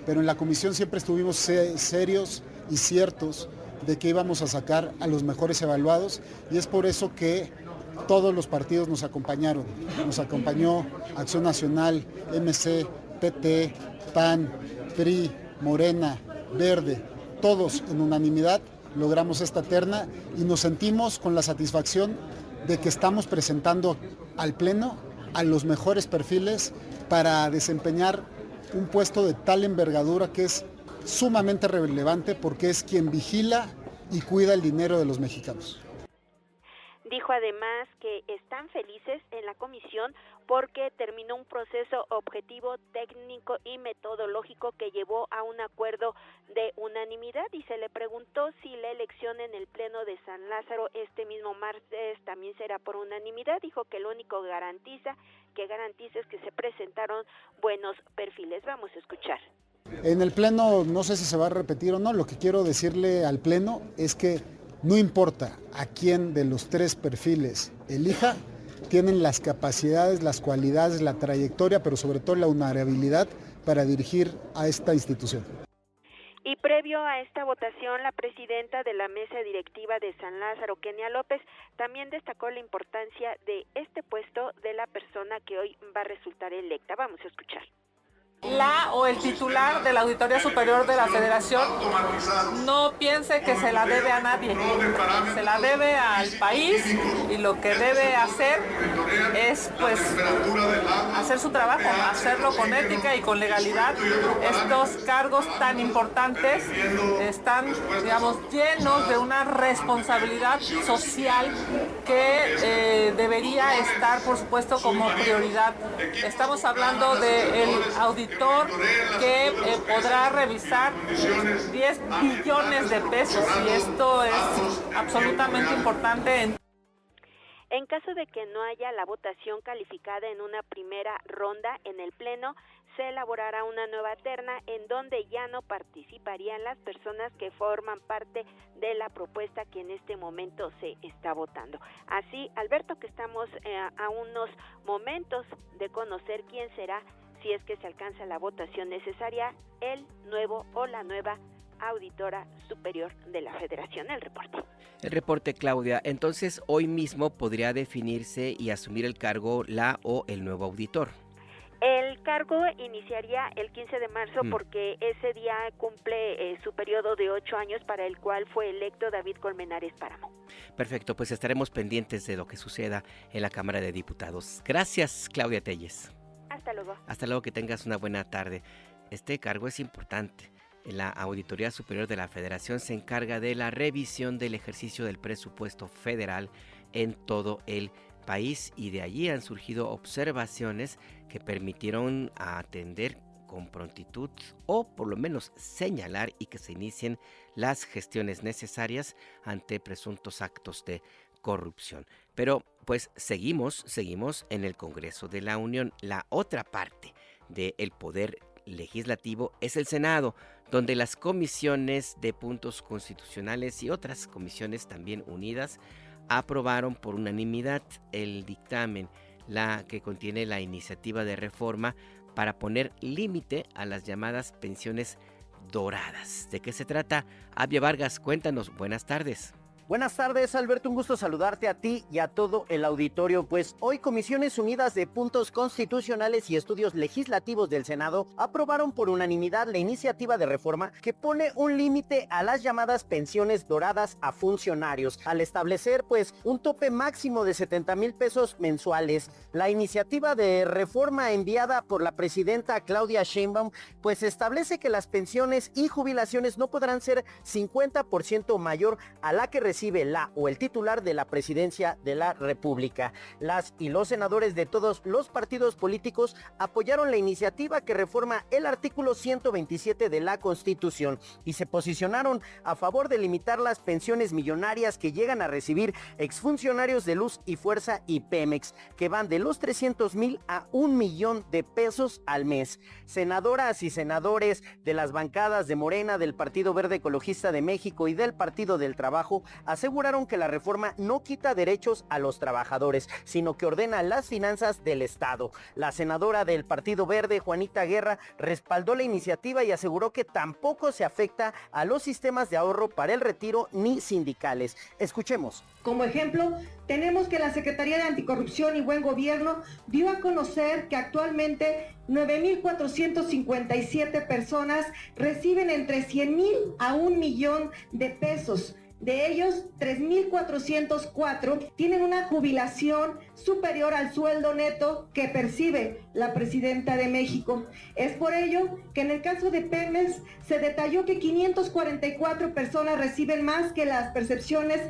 Pero en la comisión siempre estuvimos serios y ciertos de que íbamos a sacar a los mejores evaluados, y es por eso que todos los partidos nos acompañaron. Nos acompañó Acción Nacional, MC, PT, PAN, PRI, Morena, Verde, todos en unanimidad logramos esta terna y nos sentimos con la satisfacción de que estamos presentando al Pleno a los mejores perfiles para desempeñar un puesto de tal envergadura que es sumamente relevante porque es quien vigila y cuida el dinero de los mexicanos. Dijo además que están felices en la comisión porque terminó un proceso objetivo, técnico y metodológico que llevó a un acuerdo de unanimidad, y se le preguntó si la elección en el Pleno de San Lázaro este mismo martes también será por unanimidad. Dijo que lo único que garantiza es que se presentaron buenos perfiles. Vamos a escuchar. En el Pleno, no sé si se va a repetir o no, lo que quiero decirle al Pleno es que no importa a quién de los tres perfiles elija, tienen las capacidades, las cualidades, la trayectoria, pero sobre todo la honorabilidad para dirigir a esta institución. Y previo a esta votación, la presidenta de la mesa directiva de San Lázaro, Kenia López, también destacó la importancia de este puesto de la persona que hoy va a resultar electa. Vamos a escuchar. La o el titular de la Auditoría Superior de la Federación no piense que se la debe a nadie, se la debe al país, y lo que debe hacer es pues hacer su trabajo, hacerlo con ética y con legalidad. Estos cargos tan importantes están, digamos, llenos de una responsabilidad social que debería estar, por supuesto, como prioridad. Estamos hablando del auditor que podrá revisar 10 billones de pesos, y esto es absolutamente importante. En caso de que no haya la votación calificada en una primera ronda en el Pleno, se elaborará una nueva terna en donde ya no participarían las personas que forman parte de la propuesta que en este momento se está votando. Así, Alberto, que estamos a unos momentos de conocer quién será, si es que se alcanza la votación necesaria, el nuevo o la nueva auditora superior de la Federación. El reporte, Claudia. Entonces, hoy mismo podría definirse y asumir el cargo la o el nuevo auditor. El cargo iniciaría el 15 de marzo porque ese día cumple su periodo de 8 años para el cual fue electo David Colmenares Páramo. Perfecto, pues estaremos pendientes de lo que suceda en la Cámara de Diputados. Gracias, Claudia Telles. Hasta luego. Hasta luego, que tengas una buena tarde. Este cargo es importante. La Auditoría Superior de la Federación se encarga de la revisión del ejercicio del presupuesto federal en todo el país, y de allí han surgido observaciones que permitieron atender con prontitud, o por lo menos señalar, y que se inicien las gestiones necesarias ante presuntos actos de corrupción. Pero pues seguimos en el Congreso de la Unión. La otra parte del poder legislativo es el Senado, donde las comisiones de puntos constitucionales y otras comisiones también unidas aprobaron por unanimidad el dictamen, la que contiene la iniciativa de reforma para poner límite a las llamadas pensiones doradas. ¿De qué se trata? Abia Vargas, cuéntanos. Buenas tardes. Buenas tardes, Alberto, un gusto saludarte a ti y a todo el auditorio. Pues hoy Comisiones Unidas de Puntos Constitucionales y Estudios Legislativos del Senado aprobaron por unanimidad la iniciativa de reforma que pone un límite a las llamadas pensiones doradas a funcionarios, al establecer pues un tope máximo de 70,000 pesos mensuales. La iniciativa de reforma enviada por la presidenta Claudia Sheinbaum pues establece que las pensiones y jubilaciones no podrán ser 50% mayor a la que recibe la o el titular de la presidencia de la República. Las y los senadores de todos los partidos políticos apoyaron la iniciativa que reforma el artículo 127 de la Constitución y se posicionaron a favor de limitar las pensiones millonarias que llegan a recibir exfuncionarios de Luz y Fuerza y Pemex, que van de los 300,000 a 1,000,000 de pesos al mes. Senadoras y senadores de las bancadas de Morena, del Partido Verde Ecologista de México y del Partido del Trabajo aseguraron que la reforma no quita derechos a los trabajadores, sino que ordena las finanzas del Estado. La senadora del Partido Verde, Juanita Guerra, respaldó la iniciativa y aseguró que tampoco se afecta a los sistemas de ahorro para el retiro ni sindicales. Escuchemos. Como ejemplo, tenemos que la Secretaría de Anticorrupción y Buen Gobierno dio a conocer que actualmente 9,457 personas reciben entre 100,000 a 1,000,000 de pesos. De ellos, 3,404 tienen una jubilación superior al sueldo neto que percibe la Presidenta de México. Es por ello que en el caso de Pemex se detalló que 544 personas reciben más que las percepciones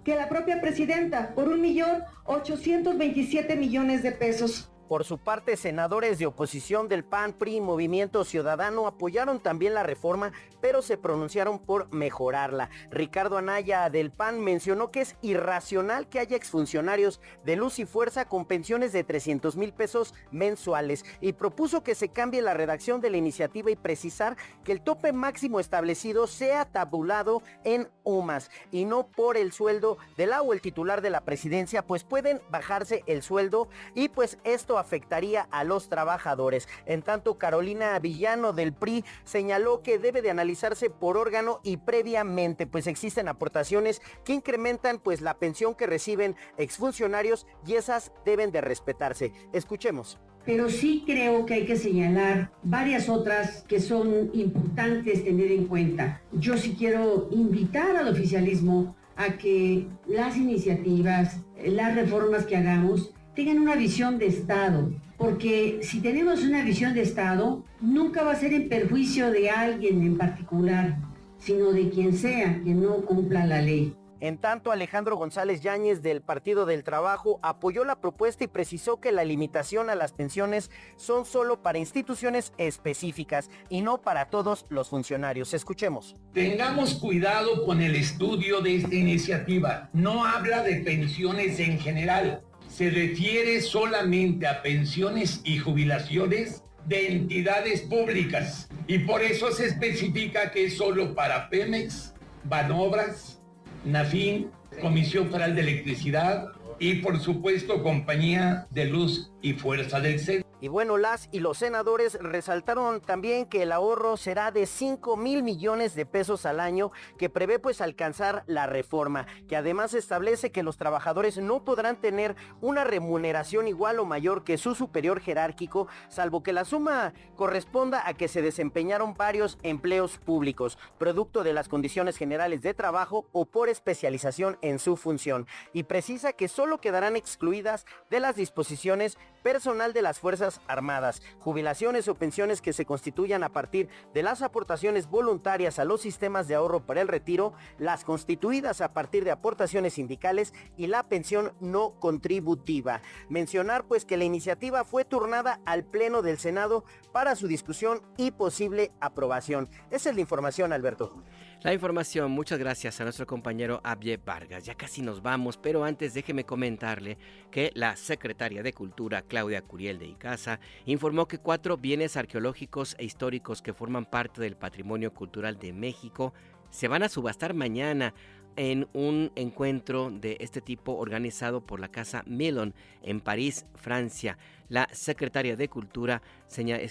que la propia Presidenta, por 1,827,000,000 de pesos. Por su parte, senadores de oposición del PAN, PRI y Movimiento Ciudadano apoyaron también la reforma, pero se pronunciaron por mejorarla. Ricardo Anaya del PAN mencionó que es irracional que haya exfuncionarios de Luz y Fuerza con pensiones de 300,000 pesos mensuales y propuso que se cambie la redacción de la iniciativa y precisar que el tope máximo establecido sea tabulado en UMAS y no por el sueldo de la o el titular de la presidencia, pues pueden bajarse el sueldo y pues esto afectaría a los trabajadores. En tanto, Carolina Villano del PRI señaló que debe de analizarse por órgano y previamente, pues existen aportaciones que incrementan pues la pensión que reciben exfuncionarios y esas deben de respetarse. Escuchemos. Pero sí creo que hay que señalar varias otras que son importantes tener en cuenta. Yo sí quiero invitar al oficialismo a que las iniciativas, las reformas que hagamos, tengan una visión de Estado, porque si tenemos una visión de Estado, nunca va a ser en perjuicio de alguien en particular, sino de quien sea que no cumpla la ley. En tanto, Alejandro González Yáñez del Partido del Trabajo apoyó la propuesta y precisó que la limitación a las pensiones son solo para instituciones específicas y no para todos los funcionarios. Escuchemos. Tengamos cuidado con el estudio de esta iniciativa. No habla de pensiones en general. Se refiere solamente a pensiones y jubilaciones de entidades públicas. Y por eso se especifica que es solo para Pemex, Banobras, Nafin, Comisión Federal de Electricidad y por supuesto Compañía de Luz y Fuerza del Centro. Y bueno, las y los senadores resaltaron también que el ahorro será de 5,000 millones de pesos al año, que prevé pues alcanzar la reforma, que además establece que los trabajadores no podrán tener una remuneración igual o mayor que su superior jerárquico, salvo que la suma corresponda a que se desempeñaron varios empleos públicos, producto de las condiciones generales de trabajo o por especialización en su función. Y precisa que solo quedarán excluidas de las disposiciones personal de las Fuerzas Armadas, jubilaciones o pensiones que se constituyan a partir de las aportaciones voluntarias a los sistemas de ahorro para el retiro, las constituidas a partir de aportaciones sindicales y la pensión no contributiva. Mencionar pues que la iniciativa fue turnada al Pleno del Senado para su discusión y posible aprobación. Esa es la información, Alberto. La información, muchas gracias a nuestro compañero Abye Vargas. Ya casi nos vamos, pero antes déjeme comentarle que la secretaria de Cultura, Claudia Curiel de Icaza, informó que 4 bienes arqueológicos e históricos que forman parte del patrimonio cultural de México se van a subastar mañana en un encuentro de este tipo organizado por la Casa Millon en París, Francia. La secretaria de Cultura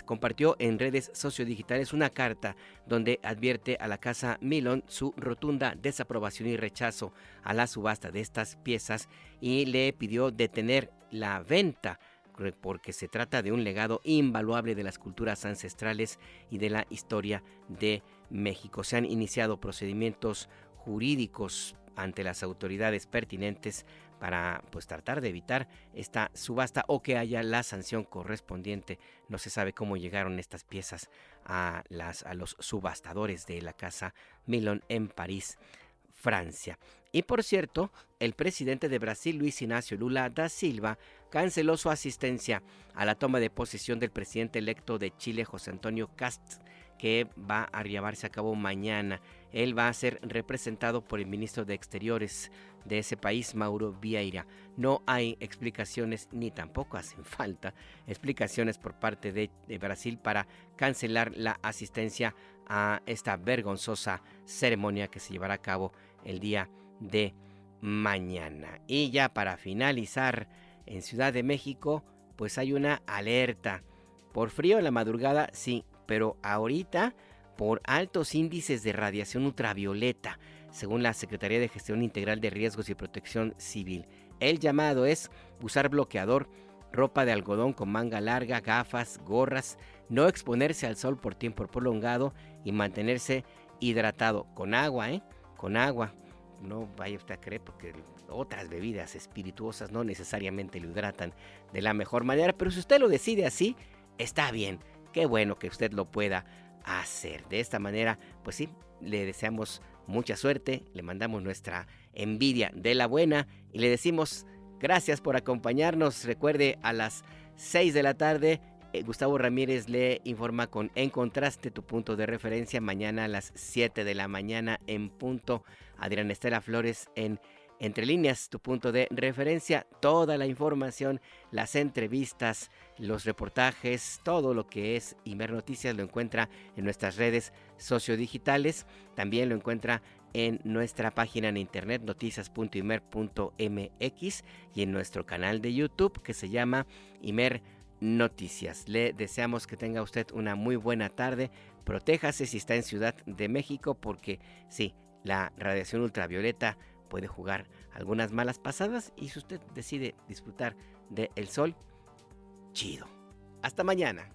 compartió en redes sociodigitales una carta donde advierte a la Casa Millon su rotunda desaprobación y rechazo a la subasta de estas piezas y le pidió detener la venta porque se trata de un legado invaluable de las culturas ancestrales y de la historia de México. Se han iniciado procedimientos jurídicos ante las autoridades pertinentes para pues tratar de evitar esta subasta o que haya la sanción correspondiente. No se sabe cómo llegaron estas piezas a los subastadores de la Casa Millon en París, Francia. Y por cierto, el presidente de Brasil, Luis Inácio Lula da Silva, canceló su asistencia a la toma de posesión del presidente electo de Chile, José Antonio Kast, que va a llevarse a cabo mañana. Él va a ser representado por el ministro de Exteriores de ese país, Mauro Vieira. No hay explicaciones, ni tampoco hacen falta explicaciones por parte de Brasil para cancelar la asistencia a esta vergonzosa ceremonia que se llevará a cabo el día de mañana. Y ya para finalizar, en Ciudad de México, pues hay una alerta. Por frío en la madrugada, sí, pero ahorita por altos índices de radiación ultravioleta, según la Secretaría de Gestión Integral de Riesgos y Protección Civil. El llamado es usar bloqueador, ropa de algodón con manga larga, gafas, gorras, no exponerse al sol por tiempo prolongado y mantenerse hidratado con agua, con agua. No vaya usted a creer, porque otras bebidas espirituosas no necesariamente lo hidratan de la mejor manera, pero si usted lo decide así, está bien. Qué bueno que usted lo pueda hacer. De esta manera, pues sí, le deseamos mucha suerte, le mandamos nuestra envidia de la buena y le decimos gracias por acompañarnos. Recuerde, a las 6 de la tarde, Gustavo Ramírez le informa con En Contraste, tu punto de referencia. Mañana a las 7 de la mañana en punto, Adriana Estela Flores en Entre Líneas, tu punto de referencia. Toda la información, las entrevistas, los reportajes, todo lo que es Imer Noticias lo encuentra en nuestras redes sociodigitales. También lo encuentra en nuestra página en internet noticias.imer.mx y en nuestro canal de YouTube que se llama Imer Noticias. Le deseamos que tenga usted una muy buena tarde. Protéjase si está en Ciudad de México, porque sí, la radiación ultravioleta puede jugar algunas malas pasadas, y si usted decide disfrutar del sol, chido. Hasta mañana.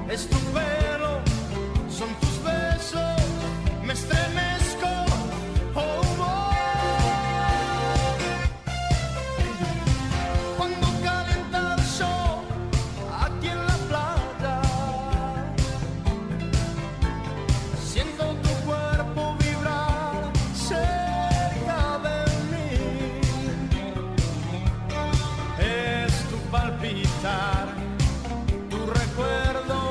Es tu pelo, son tus besos, me estremezco, oh, oh. Cuando calienta el sol aquí en la playa, siento tu cuerpo vibrar cerca de mí. Es tu palpitar, tu recuerdo,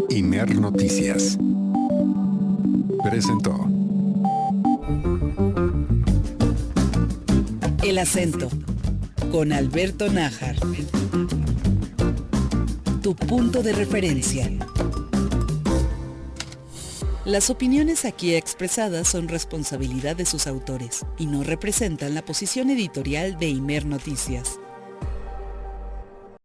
Imer Noticias presentó El Acento con Alberto Nájar, tu punto de referencia. Las opiniones aquí expresadas son responsabilidad de sus autores y no representan la posición editorial de Imer Noticias.